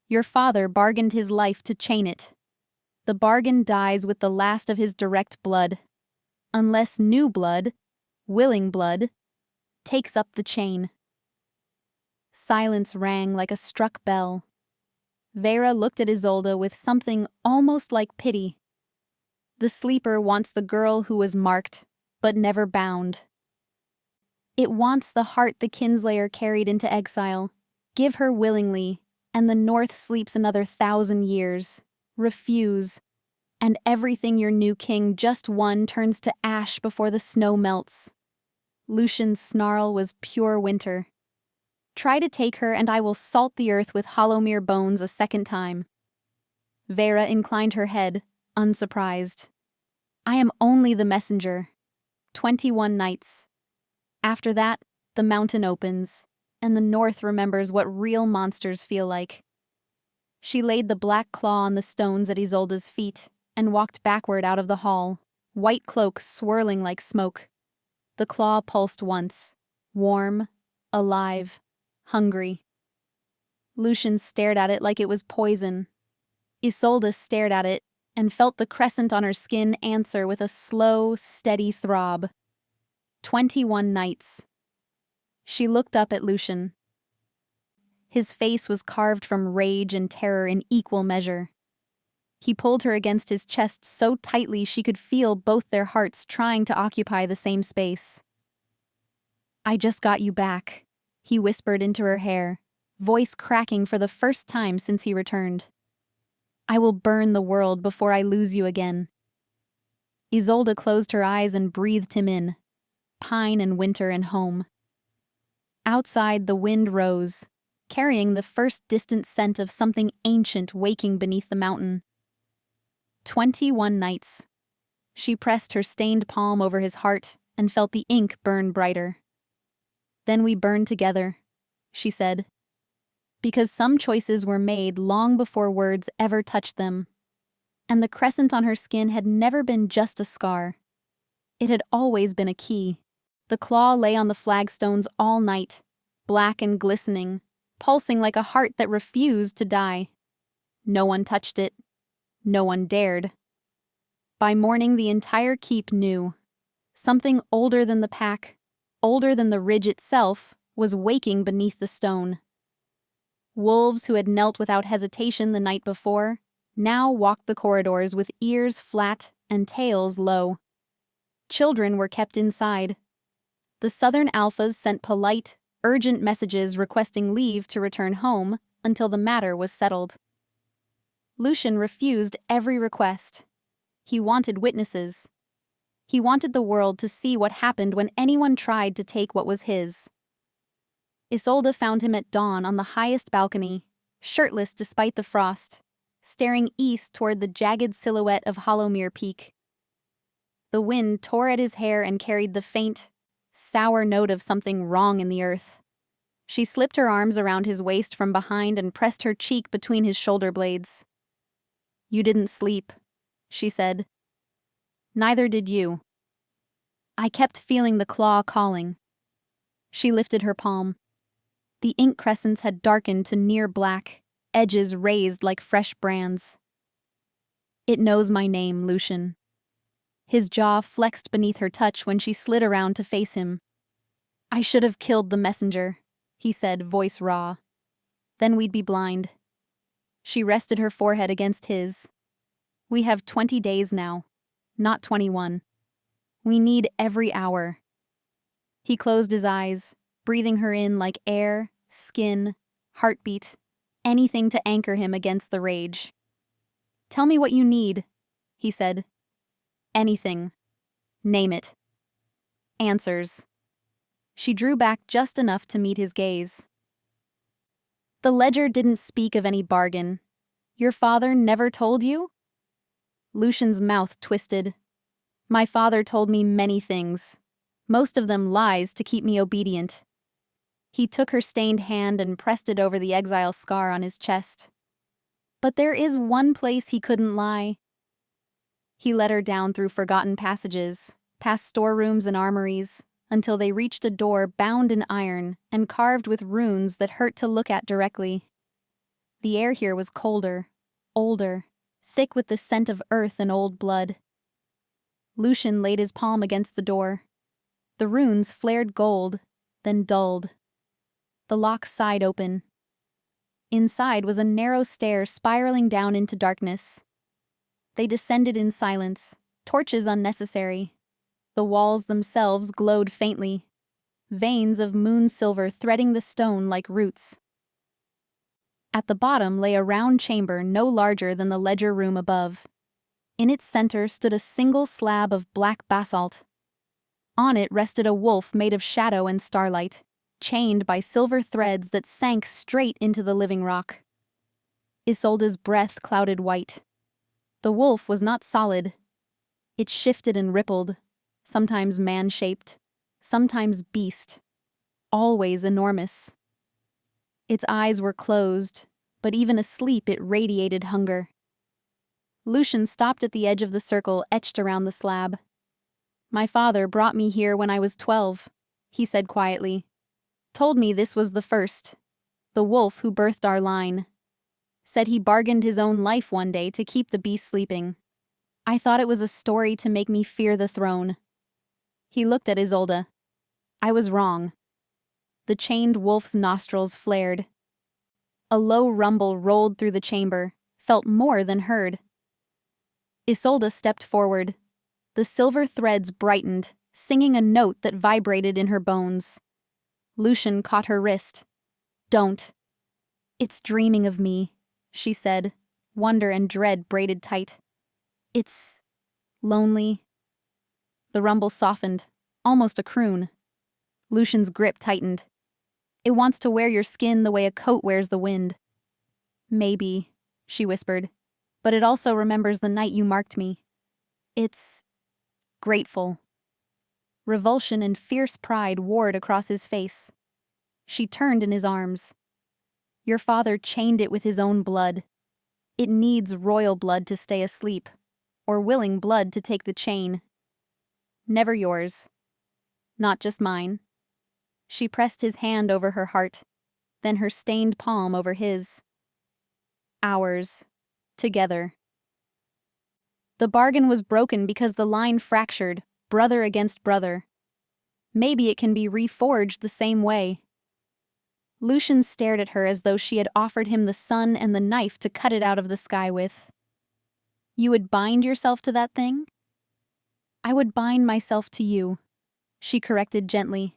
Your father bargained his life to chain it. The bargain dies with the last of his direct blood. Unless new blood, willing blood, takes up the chain. Silence rang like a struck bell. Vera looked at Isolde with something almost like pity. The sleeper wants the girl who was marked, but never bound. It wants the heart the kinslayer carried into exile. Give her willingly, and the north sleeps another 1,000 years. Refuse, and everything your new king just won turns to ash before the snow melts. Lucian's snarl was pure winter. Try to take her, and I will salt the earth with Hollowmere bones a second time. Vera inclined her head, unsurprised. I am only the messenger. 21 nights. After that, the mountain opens, and the north remembers what real monsters feel like. She laid the black claw on the stones at Isolde's feet and walked backward out of the hall, white cloak swirling like smoke. The claw pulsed once, warm, alive, hungry. Lucian stared at it like it was poison. Isolde stared at it and felt the crescent on her skin answer with a slow, steady throb. 21 nights. She looked up at Lucian. His face was carved from rage and terror in equal measure. He pulled her against his chest so tightly she could feel both their hearts trying to occupy the same space. I just got you back, he whispered into her hair, voice cracking for the first time since he returned. I will burn the world before I lose you again. Isolde closed her eyes and breathed him in. Pine and winter and home. Outside, the wind rose, carrying the first distant scent of something ancient waking beneath the mountain. 21 nights. She pressed her stained palm over his heart and felt the ink burn brighter. Then we burned together, she said. Because some choices were made long before words ever touched them. And the crescent on her skin had never been just a scar. It had always been a key. The claw lay on the flagstones all night, black and glistening, pulsing like a heart that refused to die. No one touched it. No one dared. By morning, the entire keep knew. Something older than the pack, older than the ridge itself, was waking beneath the stone. Wolves who had knelt without hesitation the night before now walked the corridors with ears flat and tails low. Children were kept inside. The southern alphas sent polite, urgent messages requesting leave to return home until the matter was settled. Lucian refused every request. He wanted witnesses. He wanted the world to see what happened when anyone tried to take what was his. Isolde found him at dawn on the highest balcony, shirtless despite the frost, staring east toward the jagged silhouette of Hollowmere Peak. The wind tore at his hair and carried the faint, sour note of something wrong in the earth. She slipped her arms around his waist from behind and pressed her cheek between his shoulder blades. "You didn't sleep," she said. "Neither did you." "I kept feeling the claw calling." She lifted her palm. The ink crescents had darkened to near black, edges raised like fresh brands. "It knows my name, Lucian." His jaw flexed beneath her touch when she slid around to face him. "I should have killed the messenger," he said, voice raw. "Then we'd be blind." She rested her forehead against his. "We have 20 days now, not 21. We need every hour." He closed his eyes, breathing her in like air, skin, heartbeat, anything to anchor him against the rage. "Tell me what you need," he said. "Anything. Name it." "Answers." She drew back just enough to meet his gaze. "The ledger didn't speak of any bargain. Your father never told you?" Lucian's mouth twisted. "My father told me many things, most of them lies to keep me obedient." He took her stained hand and pressed it over the exile scar on his chest. "But there is one place he couldn't lie." He led her down through forgotten passages, past storerooms and armories, until they reached a door bound in iron and carved with runes that hurt to look at directly. The air here was colder, older, thick with the scent of earth and old blood. Lucian laid his palm against the door. The runes flared gold, then dulled. The lock sighed open. Inside was a narrow stair spiraling down into darkness. They descended in silence, torches unnecessary. The walls themselves glowed faintly, veins of moon silver threading the stone like roots. At the bottom lay a round chamber no larger than the ledger room above. In its center stood a single slab of black basalt. On it rested a wolf made of shadow and starlight, chained by silver threads that sank straight into the living rock. Isolde's breath clouded white. The wolf was not solid. It shifted and rippled, sometimes man-shaped, sometimes beast, always enormous. Its eyes were closed, but even asleep it radiated hunger. Lucian stopped at the edge of the circle etched around the slab. "My father brought me here when I was 12, he said quietly. "Told me this was the first, the wolf who birthed our line. Said he bargained his own life one day to keep the beast sleeping. I thought it was a story to make me fear the throne." He looked at Isolde. "I was wrong." The chained wolf's nostrils flared. A low rumble rolled through the chamber, felt more than heard. Isolde stepped forward. The silver threads brightened, singing a note that vibrated in her bones. Lucian caught her wrist. "Don't." "It's dreaming of me," she said, wonder and dread braided tight. "It's lonely." The rumble softened, almost a croon. Lucian's grip tightened. "It wants to wear your skin the way a coat wears the wind." "Maybe," she whispered, "but it also remembers the night you marked me. It's grateful." Revulsion and fierce pride warred across his face. She turned in his arms. "Your father chained it with his own blood. It needs royal blood to stay asleep, or willing blood to take the chain. Never yours. Not just mine." She pressed his hand over her heart, then her stained palm over his. "Ours. Together." The bargain was broken because the line fractured, brother against brother. Maybe it can be reforged the same way. Lucian stared at her as though she had offered him the sun and the knife to cut it out of the sky with. You would bind yourself to that thing? I would bind myself to you, she corrected gently.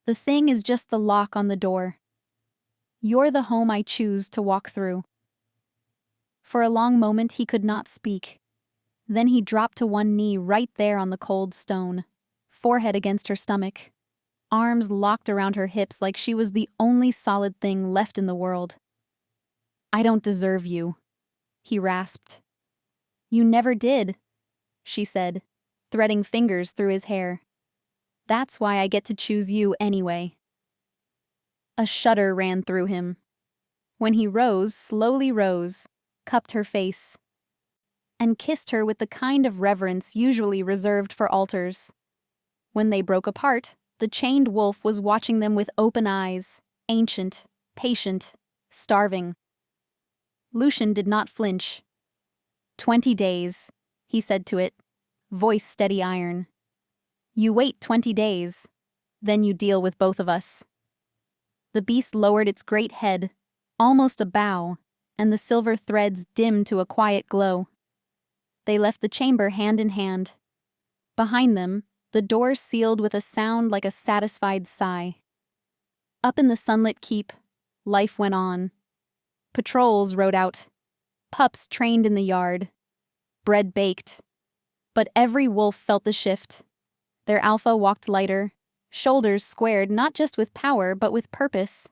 The thing is just the lock on the door. You're the home I choose to walk through. For a long moment he could not speak. Then he dropped to one knee right there on the cold stone, forehead against her stomach, arms locked around her hips like she was the only solid thing left in the world. I don't deserve you, he rasped. You never did, she said, threading fingers through his hair. That's why I get to choose you anyway. A shudder ran through him. When he rose, slowly rose, cupped her face, and kissed her with the kind of reverence usually reserved for altars. When they broke apart, the chained wolf was watching them with open eyes, ancient, patient, starving. Lucian did not flinch. 20 days, he said to it, voice steady iron. You wait 20 days, then you deal with both of us. The beast lowered its great head, almost a bow, and the silver threads dimmed to a quiet glow. They left the chamber hand in hand. Behind them, the door sealed with a sound like a satisfied sigh. Up in the sunlit keep, life went on. Patrols rode out. Pups trained in the yard. Bread baked. But every wolf felt the shift. Their alpha walked lighter, shoulders squared not just with power but with purpose.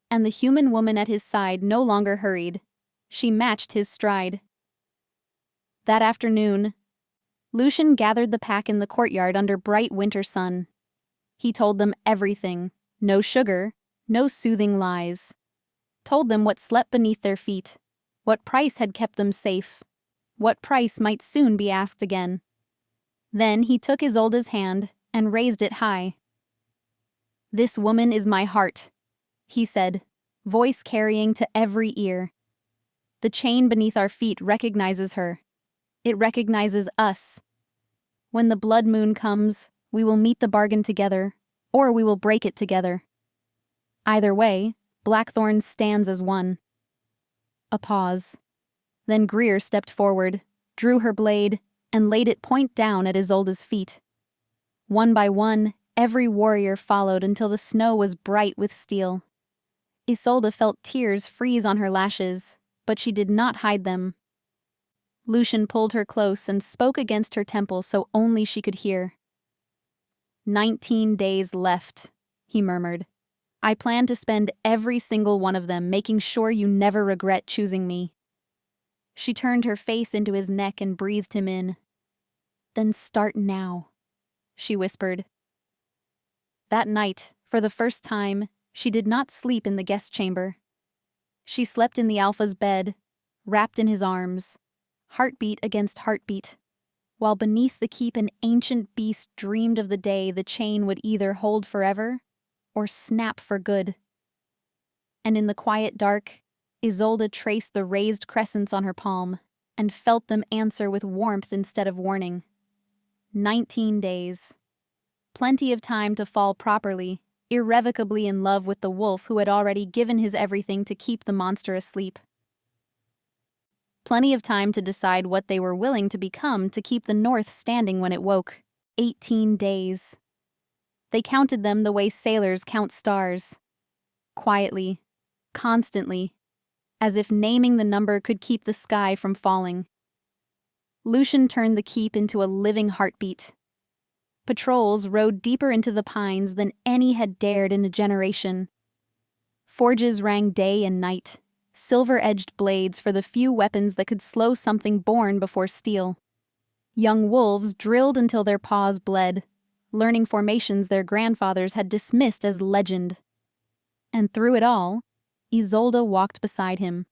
And the human woman at his side no longer hurried. She matched his stride. That afternoon, Lucian gathered the pack in the courtyard under bright winter sun. He told them everything, no sugar, no soothing lies. Told them what slept beneath their feet, what price had kept them safe, what price might soon be asked again. Then he took Isolde's hand and raised it high. This woman is my heart, he said, voice carrying to every ear. The chain beneath our feet recognizes her. It recognizes us. When the blood moon comes, we will meet the bargain together, or we will break it together. Either way, Blackthorn stands as one. A pause. Then Greer stepped forward, drew her blade, and laid it point down at Isolde's feet. One by one, every warrior followed until the snow was bright with steel. Isolde felt tears freeze on her lashes, but she did not hide them. Lucian pulled her close and spoke against her temple so only she could hear. 19 days left, he murmured. I plan to spend every single one of them making sure you never regret choosing me. She turned her face into his neck and breathed him in. Then start now, she whispered. That night, for the first time, she did not sleep in the guest chamber. She slept in the Alpha's bed, wrapped in his arms, heartbeat against heartbeat, while beneath the keep an ancient beast dreamed of the day the chain would either hold forever or snap for good. And in the quiet dark, Isolde traced the raised crescents on her palm and felt them answer with warmth instead of warning. 19 days. Plenty of time to fall properly, irrevocably in love with the wolf who had already given his everything to keep the monster asleep. Plenty of time to decide what they were willing to become to keep the North standing when it woke. 18 days. They counted them the way sailors count stars. Quietly, constantly, as if naming the number could keep the sky from falling. Lucian turned the keep into a living heartbeat. Patrols rode deeper into the pines than any had dared in a generation. Forges rang day and night, silver-edged blades for the few weapons that could slow something born before steel. Young wolves drilled until their paws bled, learning formations their grandfathers had dismissed as legend. And through it all, Isolde walked beside him.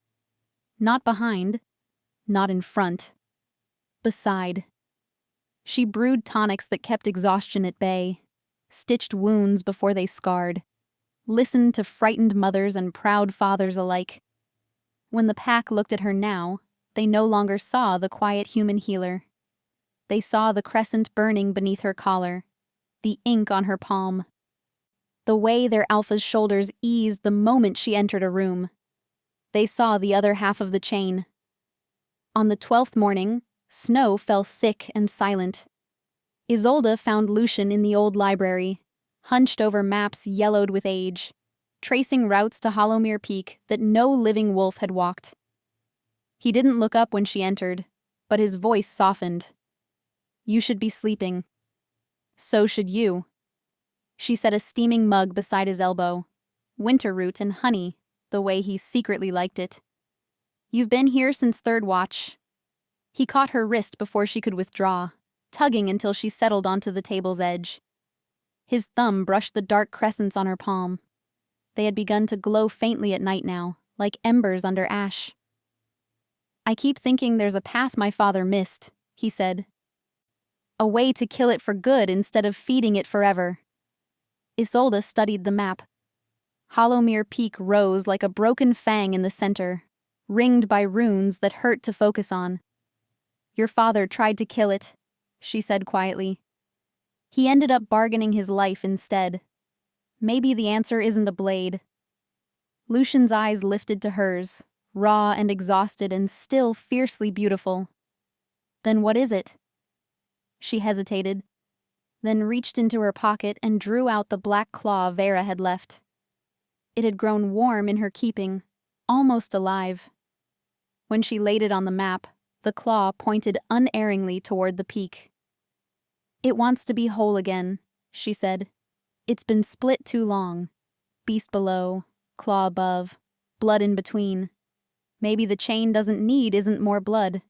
Not behind, not in front. Beside. She brewed tonics that kept exhaustion at bay, stitched wounds before they scarred, listened to frightened mothers and proud fathers alike. When the pack looked at her now, they no longer saw the quiet human healer. They saw the crescent burning beneath her collar, the ink on her palm. the way their alpha's shoulders eased the moment she entered a room. They saw the other half of the chain. On the 12th morning, snow fell thick and silent. Isolde found Lucian in the old library, hunched over maps yellowed with age, tracing routes to Hollowmere Peak that no living wolf had walked. He didn't look up when she entered, but his voice softened. "You should be sleeping." "So should you." She set a steaming mug beside his elbow, winter root and honey, the way he secretly liked it. "You've been here since third watch." He caught her wrist before she could withdraw, tugging until she settled onto the table's edge. His thumb brushed the dark crescents on her palm. They had begun to glow faintly at night now, like embers under ash. "I keep thinking there's a path my father missed," he said. "A way to kill it for good instead of feeding it forever." Isolde studied the map. Hollowmere Peak rose like a broken fang in the center, ringed by runes that hurt to focus on. "Your father tried to kill it," she said quietly. "He ended up bargaining his life instead. Maybe the answer isn't a blade." Lucian's eyes lifted to hers, raw and exhausted and still fiercely beautiful. "Then what is it?" She hesitated, then reached into her pocket and drew out the black claw Vera had left. It had grown warm in her keeping, almost alive. When she laid it on the map, the claw pointed unerringly toward the peak. "It wants to be whole again," she said. "It's been split too long. Beast below, claw above, blood in between. Maybe the chain isn't more blood.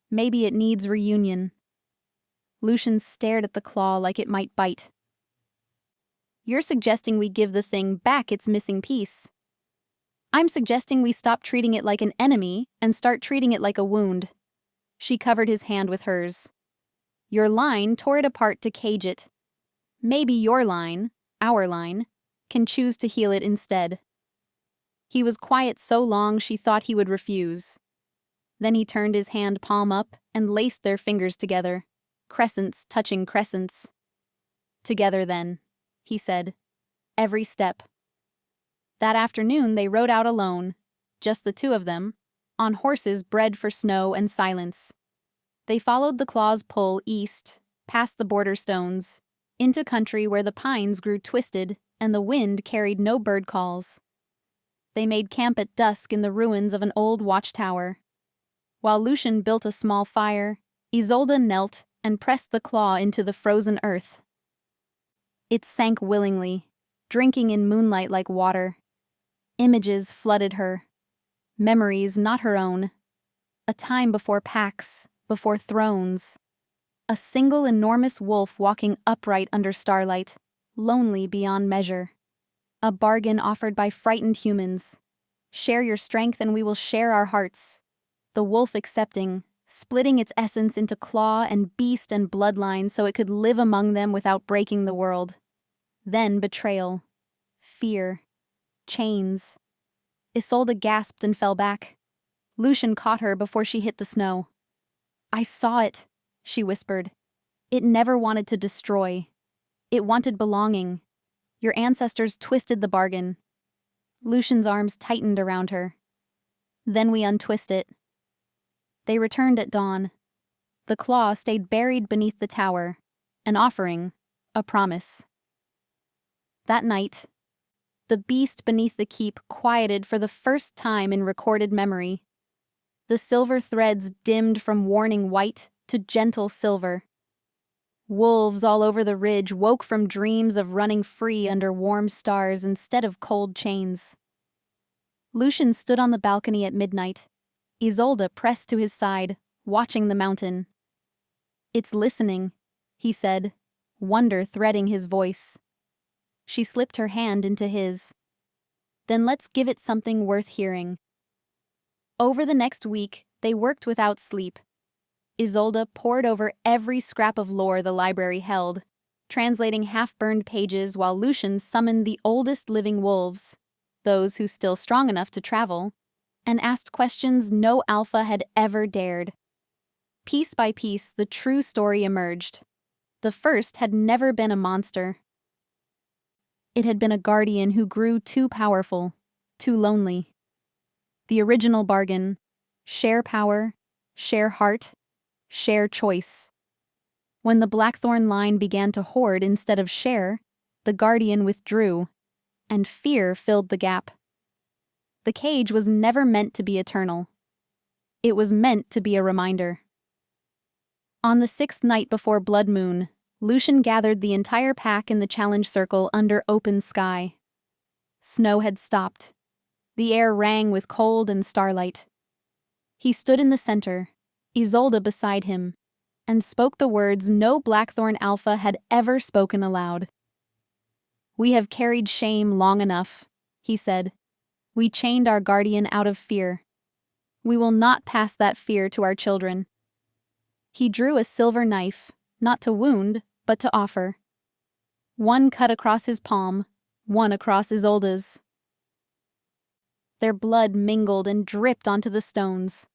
Maybe it needs reunion." Lucian stared at the claw like it might bite. "You're suggesting we give the thing back its missing piece." "I'm suggesting we stop treating it like an enemy and start treating it like a wound." She covered his hand with hers. "Your line tore it apart to cage it. Maybe your line, our line, can choose to heal it instead." He was quiet so long she thought he would refuse. Then he turned his hand palm up and laced their fingers together, crescents touching crescents. "Together then," he said. "Every step." That afternoon they rode out alone, just the two of them, on horses bred for snow and silence. They followed the claw's pull east, past the border stones, into country where the pines grew twisted and the wind carried no bird calls. They made camp at dusk in the ruins of an old watchtower. While Lucian built a small fire, Isolde knelt and pressed the claw into the frozen earth. It sank willingly, drinking in moonlight like water. Images flooded her. Memories not her own. A time before packs, before thrones. A single enormous wolf walking upright under starlight, lonely beyond measure. A bargain offered by frightened humans. Share your strength and we will share our hearts. The wolf accepting, splitting its essence into claw and beast and bloodline so it could live among them without breaking the world. Then betrayal. Fear. Chains. Isolde gasped and fell back. Lucian caught her before she hit the snow. "I saw it," she whispered. "It never wanted to destroy. It wanted belonging. Your ancestors twisted the bargain." Lucian's arms tightened around her. "Then we untwist it." They returned at dawn. The claw stayed buried beneath the tower, an offering, a promise. That night, the beast beneath the keep quieted for the first time in recorded memory. The silver threads dimmed from warning white to gentle silver. Wolves all over the ridge woke from dreams of running free under warm stars instead of cold chains. Lucian stood on the balcony at midnight, Isolde pressed to his side, watching the mountain. "It's listening," he said, wonder threading his voice. She slipped her hand into his. "Then let's give it something worth hearing." Over the next week, they worked without sleep. Isolde pored over every scrap of lore the library held, translating half-burned pages while Lucian summoned the oldest living wolves, those who still strong enough to travel, and asked questions no alpha had ever dared. Piece by piece, the true story emerged. The first had never been a monster. It had been a guardian who grew too powerful, too lonely. The original bargain: share power, share heart, share choice. When the Blackthorn line began to hoard instead of share, the guardian withdrew, and fear filled the gap. The cage was never meant to be eternal. It was meant to be a reminder. On the 6th night before Blood Moon, Lucian gathered the entire pack in the challenge circle under open sky. Snow had stopped. The air rang with cold and starlight. He stood in the center, Isolde beside him, and spoke the words no Blackthorn Alpha had ever spoken aloud. "We have carried shame long enough," he said. "We chained our guardian out of fear. We will not pass that fear to our children." He drew a silver knife, not to wound, but to offer. One cut across his palm, one across Isolde's. Their blood mingled and dripped onto the stones.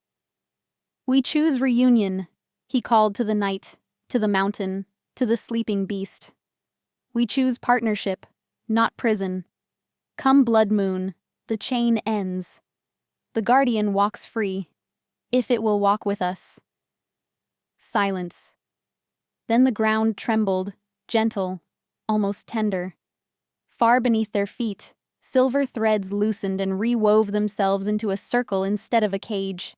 "We choose reunion," he called to the night, to the mountain, to the sleeping beast. "We choose partnership, not prison. Come Blood Moon, the chain ends. The guardian walks free, if it will walk with us." Silence. Then the ground trembled, gentle, almost tender. Far beneath their feet, silver threads loosened and rewove themselves into a circle instead of a cage.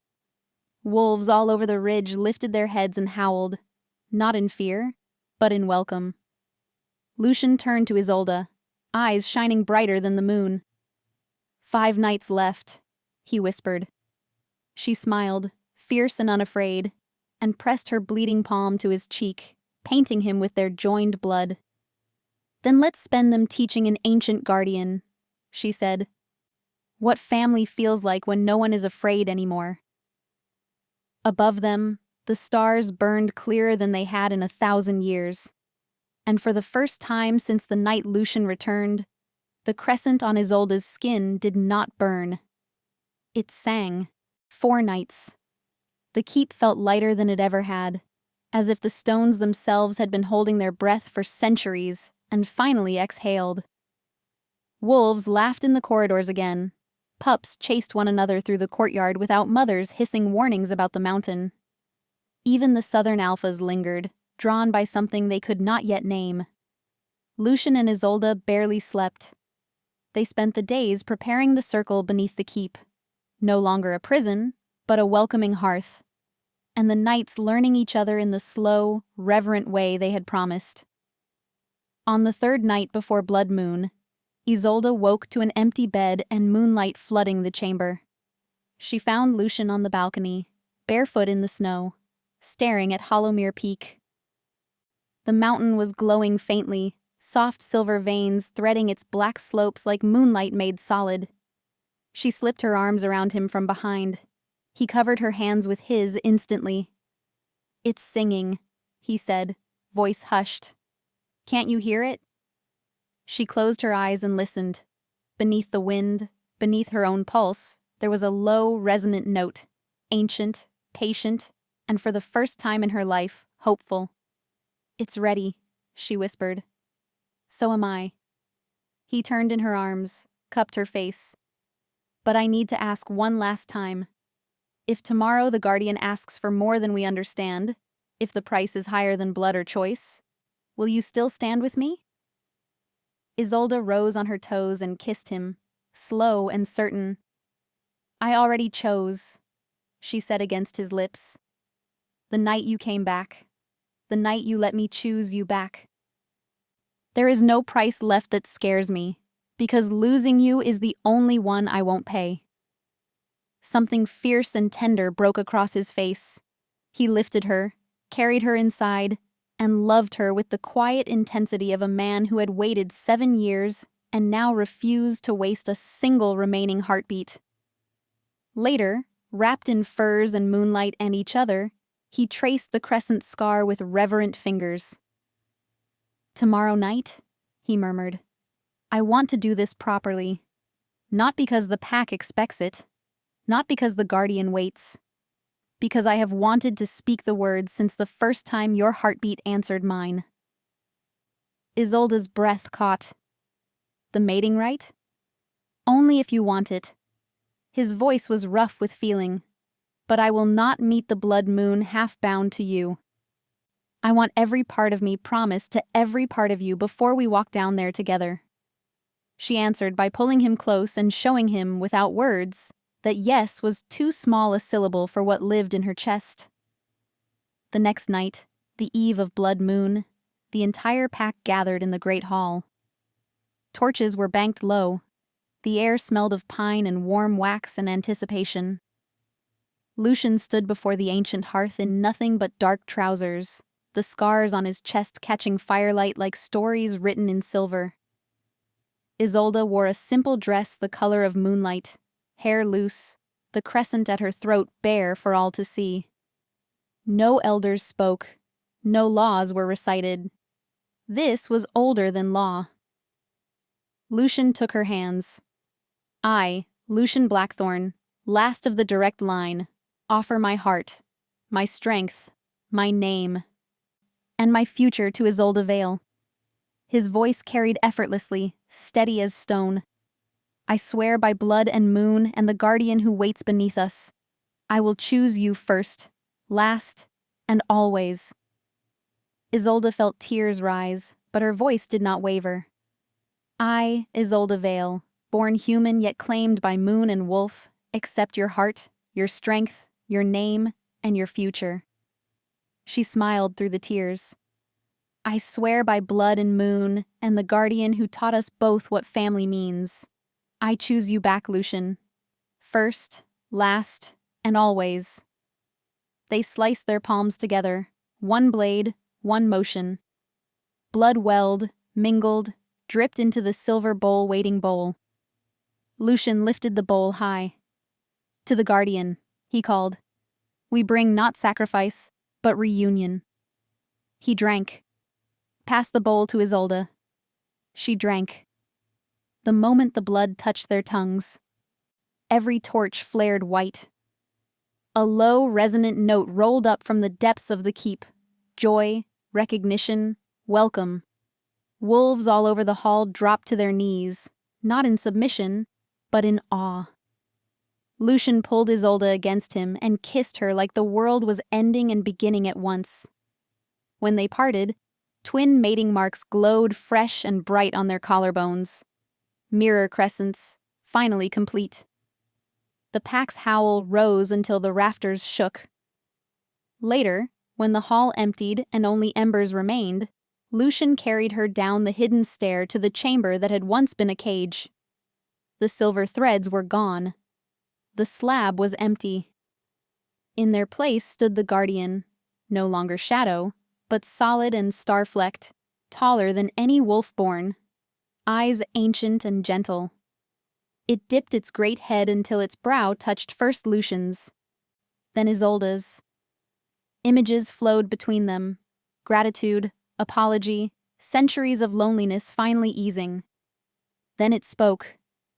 Wolves all over the ridge lifted their heads and howled, not in fear, but in welcome. Lucian turned to Isolde, eyes shining brighter than the moon. "5 nights left," he whispered. She smiled, fierce and unafraid, and pressed her bleeding palm to his cheek, painting him with their joined blood. "Then let's spend them teaching an ancient guardian," she said. "What family feels like when no one is afraid anymore." Above them, the stars burned clearer than they had in 1,000 years. And for the first time since the night Lucian returned, the crescent on Isolde's skin did not burn. It sang. 4 nights. The keep felt lighter than it ever had, as if the stones themselves had been holding their breath for centuries and finally exhaled. Wolves laughed in the corridors again. Pups chased one another through the courtyard without mothers hissing warnings about the mountain. Even the southern alphas lingered, drawn by something they could not yet name. Lucian and Isolde barely slept. They spent the days preparing the circle beneath the keep, no longer a prison, but a welcoming hearth, and the nights learning each other in the slow, reverent way they had promised. On the 3rd night before Blood Moon, Isolde woke to an empty bed and moonlight flooding the chamber. She found Lucian on the balcony, barefoot in the snow, staring at Hollowmere Peak. The mountain was glowing faintly, soft silver veins threading its black slopes like moonlight made solid. She slipped her arms around him from behind. He covered her hands with his instantly. "It's singing," he said, voice hushed. "Can't you hear it?" She closed her eyes and listened. Beneath the wind, beneath her own pulse, there was a low, resonant note, ancient, patient, and for the first time in her life, hopeful. "It's ready," she whispered. "So am I." He turned in her arms, cupped her face. "But I need to ask one last time. If tomorrow the Guardian asks for more than we understand, if the price is higher than blood or choice, will you still stand with me?" Isolde rose on her toes and kissed him, slow and certain. "I already chose," she said against his lips. "The night you came back. The night you let me choose you back. There is no price left that scares me, because losing you is the only one I won't pay." Something fierce and tender broke across his face. He lifted her, carried her inside, and loved her with the quiet intensity of a man who had waited 7 years and now refused to waste a single remaining heartbeat. Later, wrapped in furs and moonlight and each other, he traced the crescent scar with reverent fingers. "Tomorrow night," he murmured, "I want to do this properly. Not because the pack expects it, not because the Guardian waits, because I have wanted to speak the words since the first time your heartbeat answered mine." Isolde's breath caught. The mating right? Only if you want it. His voice was rough with feeling. But I will not meet the blood moon half bound to you. I want every part of me promised to every part of you before we walk down there together. She answered by pulling him close and showing him, without words, that yes was too small a syllable for what lived in her chest. The next night, the eve of blood moon, the entire pack gathered in the great hall. Torches were banked low. The air smelled of pine and warm wax and anticipation. Lucian stood before the ancient hearth in nothing but dark trousers, the scars on his chest catching firelight like stories written in silver. Isolde wore a simple dress the color of moonlight, hair loose, the crescent at her throat bare for all to see. No elders spoke, no laws were recited. This was older than law. Lucian took her hands. I, Lucian Blackthorn, last of the direct line, offer my heart, my strength, my name, and my future to Isolde Vale. His voice carried effortlessly, steady as stone. I swear by blood and moon and the guardian who waits beneath us, I will choose you first, last, and always. Isolde felt tears rise, but her voice did not waver. I, Isolde Vale, born human yet claimed by moon and wolf, accept your heart, your strength, your name, and your future. She smiled through the tears. I swear by blood and moon, and the guardian who taught us both what family means. I choose you back, Lucian. First, last, and always. They sliced their palms together, one blade, one motion. Blood welled, mingled, dripped into the silver bowl waiting bowl. Lucian lifted the bowl high. To the guardian, he called. We bring not sacrifice, but reunion. He drank. Passed the bowl to Isolde. She drank. The moment the blood touched their tongues, every torch flared white. A low, resonant note rolled up from the depths of the keep. Joy, recognition, welcome. Wolves all over the hall dropped to their knees, not in submission, but in awe. Lucian pulled Isolde against him and kissed her like the world was ending and beginning at once. When they parted, twin mating marks glowed fresh and bright on their collarbones. Mirror crescents, finally complete. The pack's howl rose until the rafters shook. Later, when the hall emptied and only embers remained, Lucian carried her down the hidden stair to the chamber that had once been a cage. The silver threads were gone. The slab was empty. In their place stood the guardian, no longer shadow, but solid and star-flecked, taller than any wolf-born, eyes ancient and gentle. It dipped its great head until its brow touched first Lucian's, then Isolde's. Images flowed between them, gratitude, apology, centuries of loneliness finally easing. Then it spoke,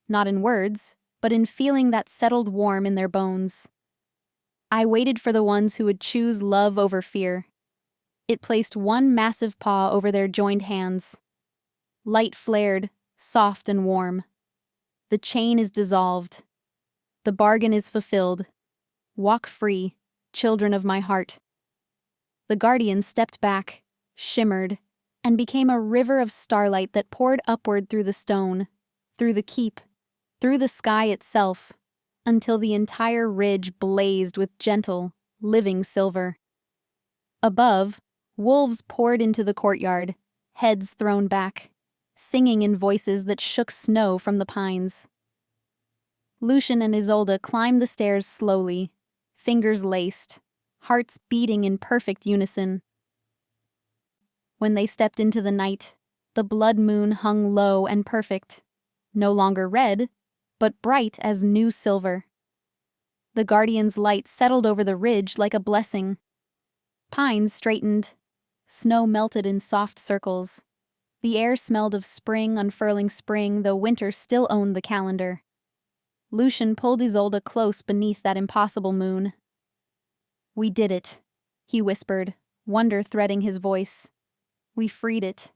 not in words, but in feeling that settled warm in their bones. I waited for the ones who would choose love over fear. It placed one massive paw over their joined hands. Light flared, soft and warm. The chain is dissolved. The bargain is fulfilled. Walk free, children of my heart. The guardian stepped back, shimmered, and became a river of starlight that poured upward through the stone, through the keep, through the sky itself, until the entire ridge blazed with gentle, living silver. Above, wolves poured into the courtyard, heads thrown back, singing in voices that shook snow from the pines. Lucian and Isolde climbed the stairs slowly, fingers laced, hearts beating in perfect unison. When they stepped into the night, the blood moon hung low and perfect, no longer red, but bright as new silver. The guardian's light settled over the ridge like a blessing. Pines straightened, snow melted in soft circles. The air smelled of spring unfurling spring, though winter still owned the calendar. Lucian pulled Isolde close beneath that impossible moon. We did it, he whispered, wonder threading his voice. We freed it,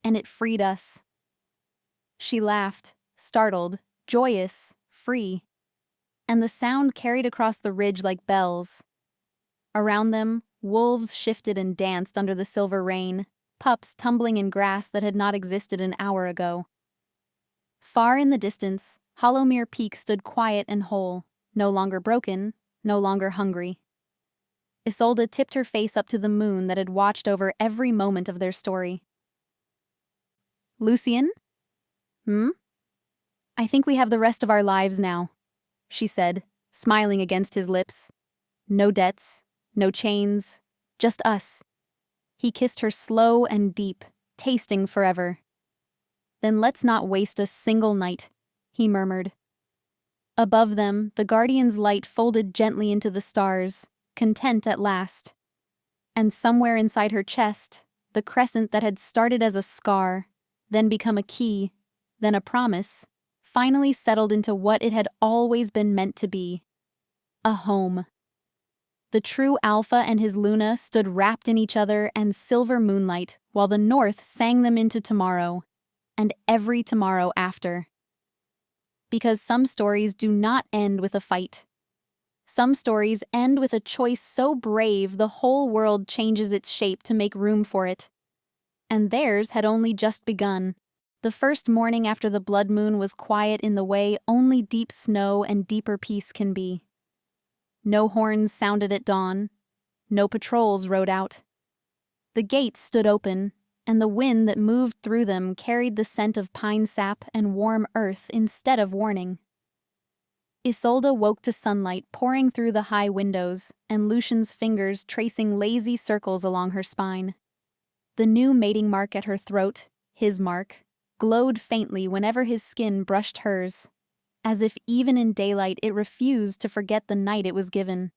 and it freed us. She laughed, startled, joyous, free. And the sound carried across the ridge like bells. Around them, wolves shifted and danced under the silver rain, pups tumbling in grass that had not existed an hour ago. Far in the distance, Hollowmere Peak stood quiet and whole, no longer broken, no longer hungry. Isolde tipped her face up to the moon that had watched over every moment of their story. "Lucian? Hmm? I think we have the rest of our lives now," she said, smiling against his lips. "No debts, no chains, just us." He kissed her slow and deep, tasting forever. "Then let's not waste a single night," he murmured. Above them, the Guardian's light folded gently into the stars, content at last. And somewhere inside her chest, the crescent that had started as a scar, then become a key, then a promise, finally settled into what it had always been meant to be: a home. The true Alpha and his Luna stood wrapped in each other and silver moonlight, while the North sang them into tomorrow, and every tomorrow after. Because some stories do not end with a fight. Some stories end with a choice so brave the whole world changes its shape to make room for it. And theirs had only just begun. The first morning after the blood moon was quiet in the way only deep snow and deeper peace can be. No horns sounded at dawn. No patrols rode out. The gates stood open, and the wind that moved through them carried the scent of pine sap and warm earth instead of warning. Isolde woke to sunlight pouring through the high windows, and Lucian's fingers tracing lazy circles along her spine. The new mating mark at her throat, his mark, glowed faintly whenever his skin brushed hers, as if even in daylight it refused to forget the night it was given.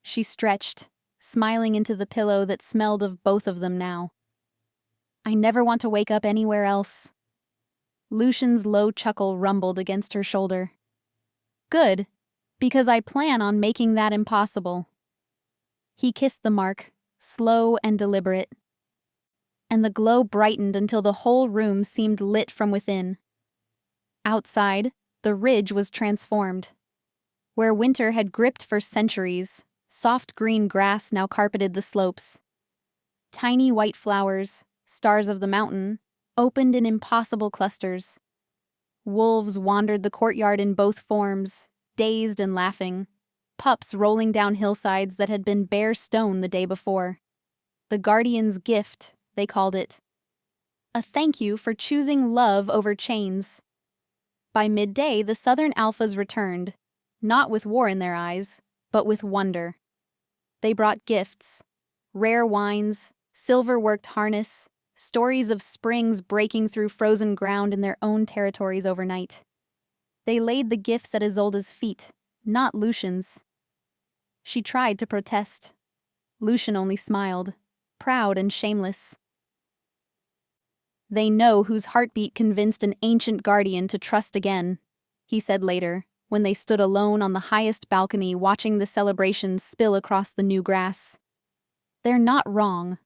She stretched, smiling into the pillow that smelled of both of them now. "I never want to wake up anywhere else." Lucian's low chuckle rumbled against her shoulder. "Good, because I plan on making that impossible." He kissed the mark, slow and deliberate. And the glow brightened until the whole room seemed lit from within. Outside, the ridge was transformed. Where winter had gripped for centuries, soft green grass now carpeted the slopes. Tiny white flowers, stars of the mountain, opened in impossible clusters. Wolves wandered the courtyard in both forms, dazed and laughing, pups rolling down hillsides that had been bare stone the day before. The Guardian's gift, they called it. A thank you for choosing love over chains. By midday, the Southern Alphas returned, not with war in their eyes, but with wonder. They brought gifts, rare wines, silver-worked harness, stories of springs breaking through frozen ground in their own territories overnight. They laid the gifts at Isolde's feet, not Lucian's. She tried to protest. Lucian only smiled, proud and shameless. "They know whose heartbeat convinced an ancient guardian to trust again," he said later, when they stood alone on the highest balcony watching the celebrations spill across the new grass. "They're not wrong."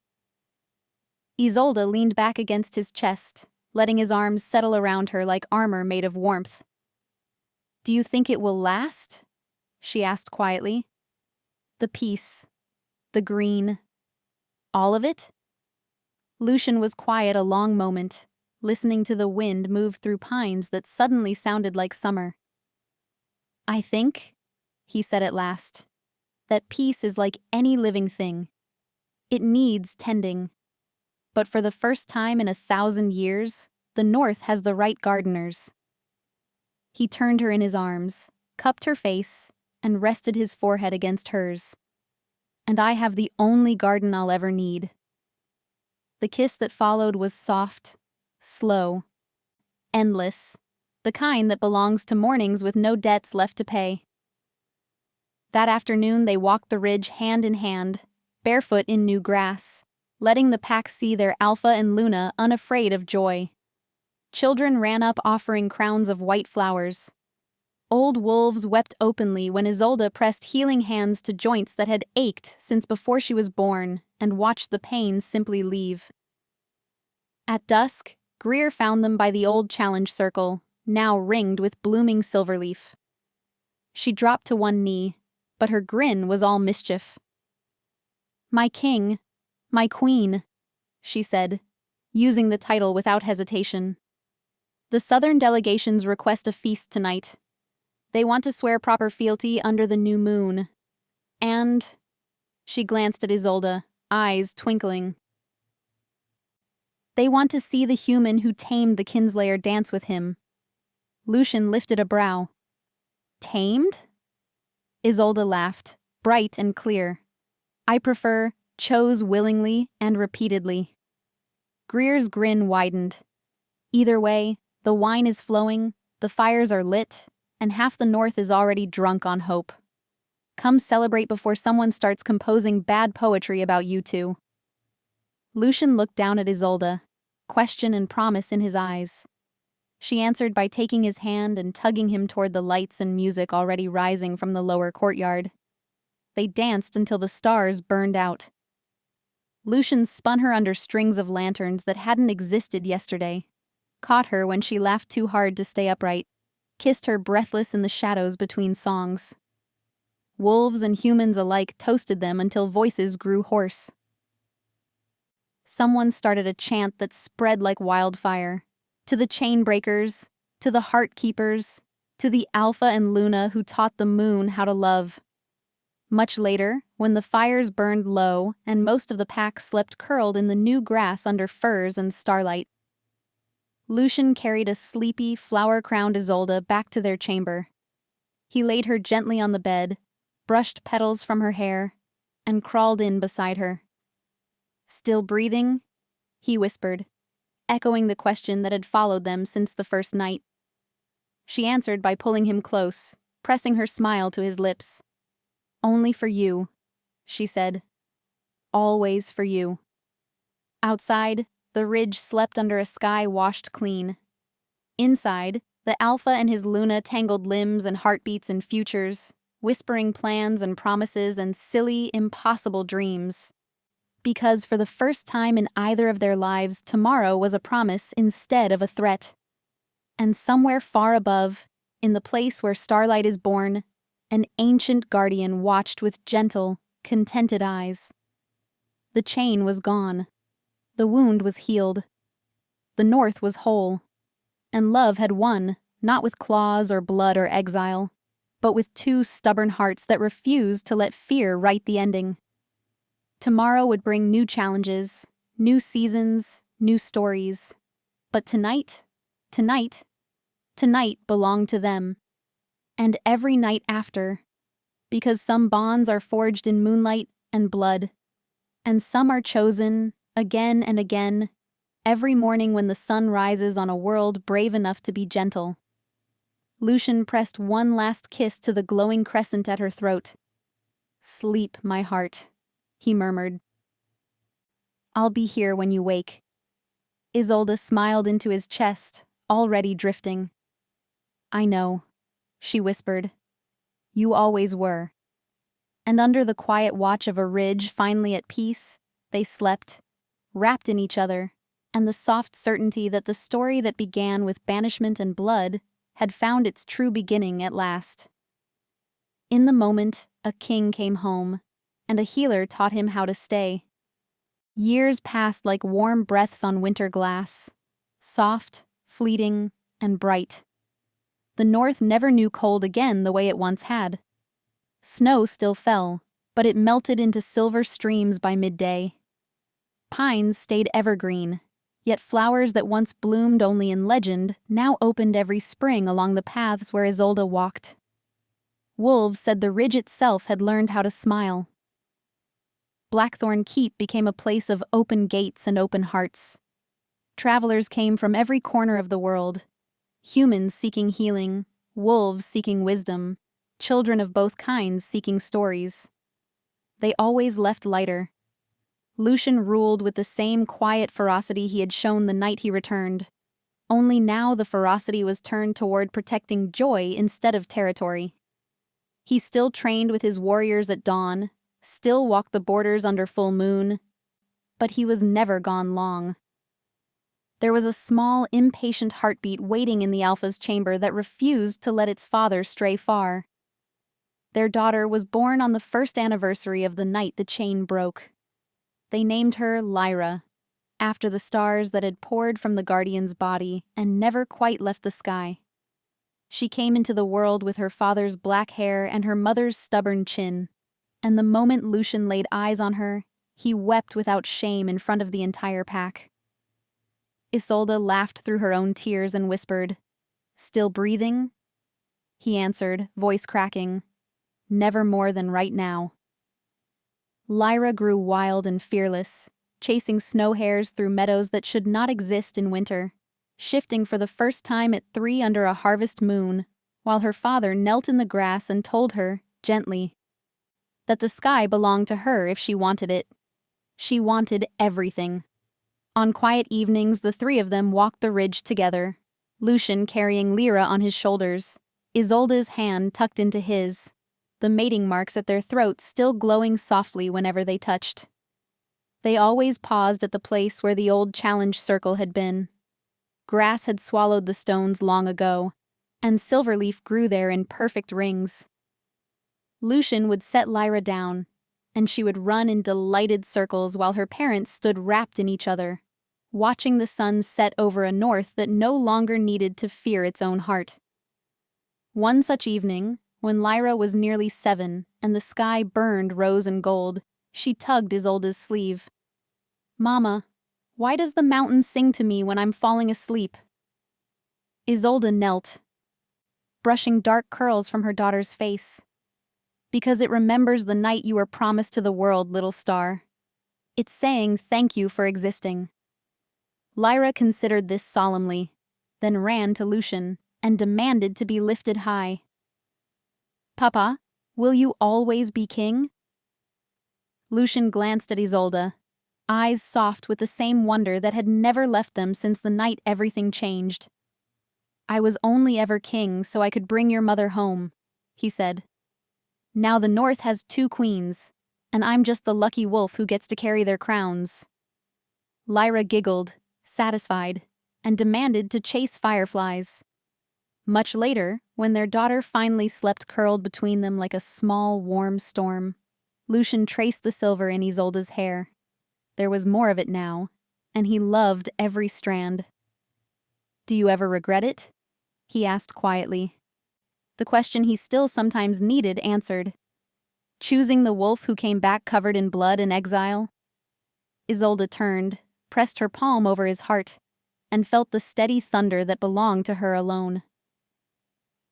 Isolde leaned back against his chest, letting his arms settle around her like armor made of warmth. "Do you think it will last?" she asked quietly. "The peace, the green, all of it?" Lucian was quiet a long moment, listening to the wind move through pines that suddenly sounded like summer. "I think," he said at last, "that peace is like any living thing. It needs tending. But for the first time in 1,000 years, the North has the right gardeners." He turned her in his arms, cupped her face, and rested his forehead against hers. "And I have the only garden I'll ever need." The kiss that followed was soft, slow, endless, the kind that belongs to mornings with no debts left to pay. That afternoon they walked the ridge hand in hand, barefoot in new grass, letting the pack see their Alpha and Luna unafraid of joy. Children ran up offering crowns of white flowers. Old wolves wept openly when Isolde pressed healing hands to joints that had ached since before she was born and watched the pain simply leave. At dusk, Greer found them by the old challenge circle, now ringed with blooming silverleaf. She dropped to one knee, but her grin was all mischief. "My king, my queen," she said, using the title without hesitation. "The Southern delegations request a feast tonight. They want to swear proper fealty under the new moon. And," she glanced at Isolde, eyes twinkling, "they want to see the human who tamed the kinslayer dance with him." Lucian lifted a brow. "Tamed?" Isolde laughed, bright and clear. "I prefer chose willingly and repeatedly." Greer's grin widened. Either way, the wine is flowing, the fires are lit, and half the North is already drunk on hope. Come celebrate before someone starts composing bad poetry about you two. Lucian looked down at Isolde, question and promise in his eyes. She answered by taking his hand and tugging him toward the lights and music already rising from the lower courtyard. They danced until the stars burned out. Lucian spun her under strings of lanterns that hadn't existed yesterday, caught her when she laughed too hard to stay upright, kissed her breathless in the shadows between songs. Wolves and humans alike toasted them until voices grew hoarse. Someone started a chant that spread like wildfire. To the chain breakers, to the heart keepers, to the Alpha and Luna who taught the moon how to love. Much later, when the fires burned low and most of the pack slept curled in the new grass under firs and starlight, Lucian carried a sleepy, flower-crowned Isolde back to their chamber. He laid her gently on the bed, brushed petals from her hair, and crawled in beside her. "Still breathing?" he whispered, echoing the question that had followed them since the first night. She answered by pulling him close, pressing her smile to his lips. "Only for you," she said. "Always for you." Outside, the ridge slept under a sky washed clean. Inside, the Alpha and his Luna tangled limbs and heartbeats and futures, whispering plans and promises and silly, impossible dreams. Because for the first time in either of their lives, tomorrow was a promise instead of a threat. And somewhere far above, in the place where starlight is born, an ancient guardian watched with gentle, contented eyes. The chain was gone. The wound was healed. The North was whole. And love had won, not with claws or blood or exile, but with two stubborn hearts that refused to let fear write the ending. Tomorrow would bring new challenges, new seasons, new stories. But tonight belonged to them. And every night after, because some bonds are forged in moonlight and blood, and some are chosen, again and again, every morning when the sun rises on a world brave enough to be gentle. Lucian pressed one last kiss to the glowing crescent at her throat. "Sleep, my heart," he murmured. "I'll be here when you wake." Isolde smiled into his chest, already drifting. "I know," she whispered. "You always were." And under the quiet watch of a ridge finally at peace, they slept, wrapped in each other, and the soft certainty that the story that began with banishment and blood had found its true beginning at last. In the moment, a king came home, and a healer taught him how to stay. Years passed like warm breaths on winter glass, soft, fleeting, and bright. The North never knew cold again the way it once had. Snow still fell, but it melted into silver streams by midday. Pines stayed evergreen, yet flowers that once bloomed only in legend now opened every spring along the paths where Isolde walked. Wolves said the ridge itself had learned how to smile. Blackthorn Keep became a place of open gates and open hearts. Travelers came from every corner of the world, humans seeking healing, wolves seeking wisdom, children of both kinds seeking stories. They always left lighter. Lucian ruled with the same quiet ferocity he had shown the night he returned. Only now the ferocity was turned toward protecting joy instead of territory. He still trained with his warriors at dawn, still walked the borders under full moon, but he was never gone long. There was a small, impatient heartbeat waiting in the Alpha's chamber that refused to let its father stray far. Their daughter was born on the first anniversary of the night the chain broke. They named her Lyra, after the stars that had poured from the guardian's body and never quite left the sky. She came into the world with her father's black hair and her mother's stubborn chin, and the moment Lucian laid eyes on her, he wept without shame in front of the entire pack. Isolde laughed through her own tears and whispered, "Still breathing?" He answered, voice cracking, "Never more than right now." Lyra grew wild and fearless, chasing snow hares through meadows that should not exist in winter, shifting for the first time at 3 under a harvest moon, while her father knelt in the grass and told her, gently, that the sky belonged to her if she wanted it. She wanted everything. On quiet evenings, the 3 of them walked the ridge together, Lucian carrying Lyra on his shoulders, Isolde's hand tucked into his, the mating marks at their throats still glowing softly whenever they touched. They always paused at the place where the old challenge circle had been. Grass had swallowed the stones long ago, and silverleaf grew there in perfect rings. Lucian would set Lyra down, and she would run in delighted circles while her parents stood wrapped in each other, watching the sun set over a north that no longer needed to fear its own heart. One such evening, when Lyra was nearly 7 and the sky burned rose and gold, she tugged Isolde's sleeve. "Mama, why does the mountain sing to me when I'm falling asleep?" Isolde knelt, brushing dark curls from her daughter's face. "Because it remembers the night you were promised to the world, little star. It's saying thank you for existing." Lyra considered this solemnly, then ran to Lucian and demanded to be lifted high. "Papa, will you always be king?" Lucian glanced at Isolde, eyes soft with the same wonder that had never left them since the night everything changed. "I was only ever king so I could bring your mother home," he said. "Now the North has 2 queens, and I'm just the lucky wolf who gets to carry their crowns." Lyra giggled, satisfied, and demanded to chase fireflies. Much later, when their daughter finally slept curled between them like a small, warm storm, Lucian traced the silver in Isolde's hair. There was more of it now, and he loved every strand. "Do you ever regret it?" he asked quietly. The question he still sometimes needed answered. "Choosing the wolf who came back covered in blood and exile?" Isolde turned, pressed her palm over his heart, and felt the steady thunder that belonged to her alone.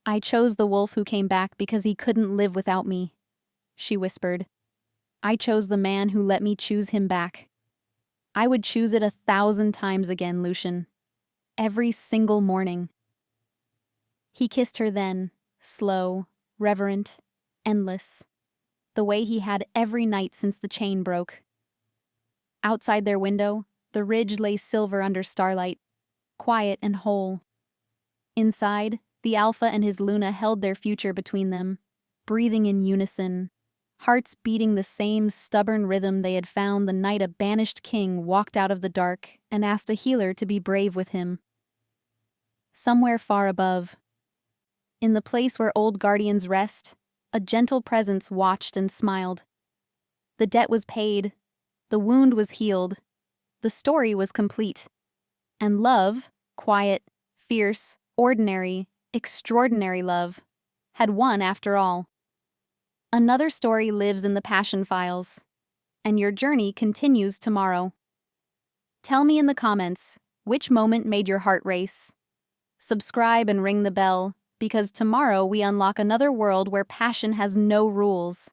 "I chose the wolf who came back because he couldn't live without me," she whispered. "I chose the man who let me choose him back. I would choose it 1,000 times again, Lucian. Every single morning." He kissed her then, slow, reverent, endless, the way he had every night since the chain broke. Outside their window, the ridge lay silver under starlight, quiet and whole. Inside, the Alpha and his Luna held their future between them, breathing in unison, hearts beating the same stubborn rhythm they had found the night a banished king walked out of the dark and asked a healer to be brave with him. Somewhere far above, in the place where old guardians rest, a gentle presence watched and smiled. The debt was paid, the wound was healed, the story was complete. And love, quiet, fierce, ordinary, extraordinary love, had won after all. Another story lives in the Passion Files, and your journey continues tomorrow. Tell me in the comments, which moment made your heart race? Subscribe and ring the bell, because tomorrow we unlock another world where passion has no rules.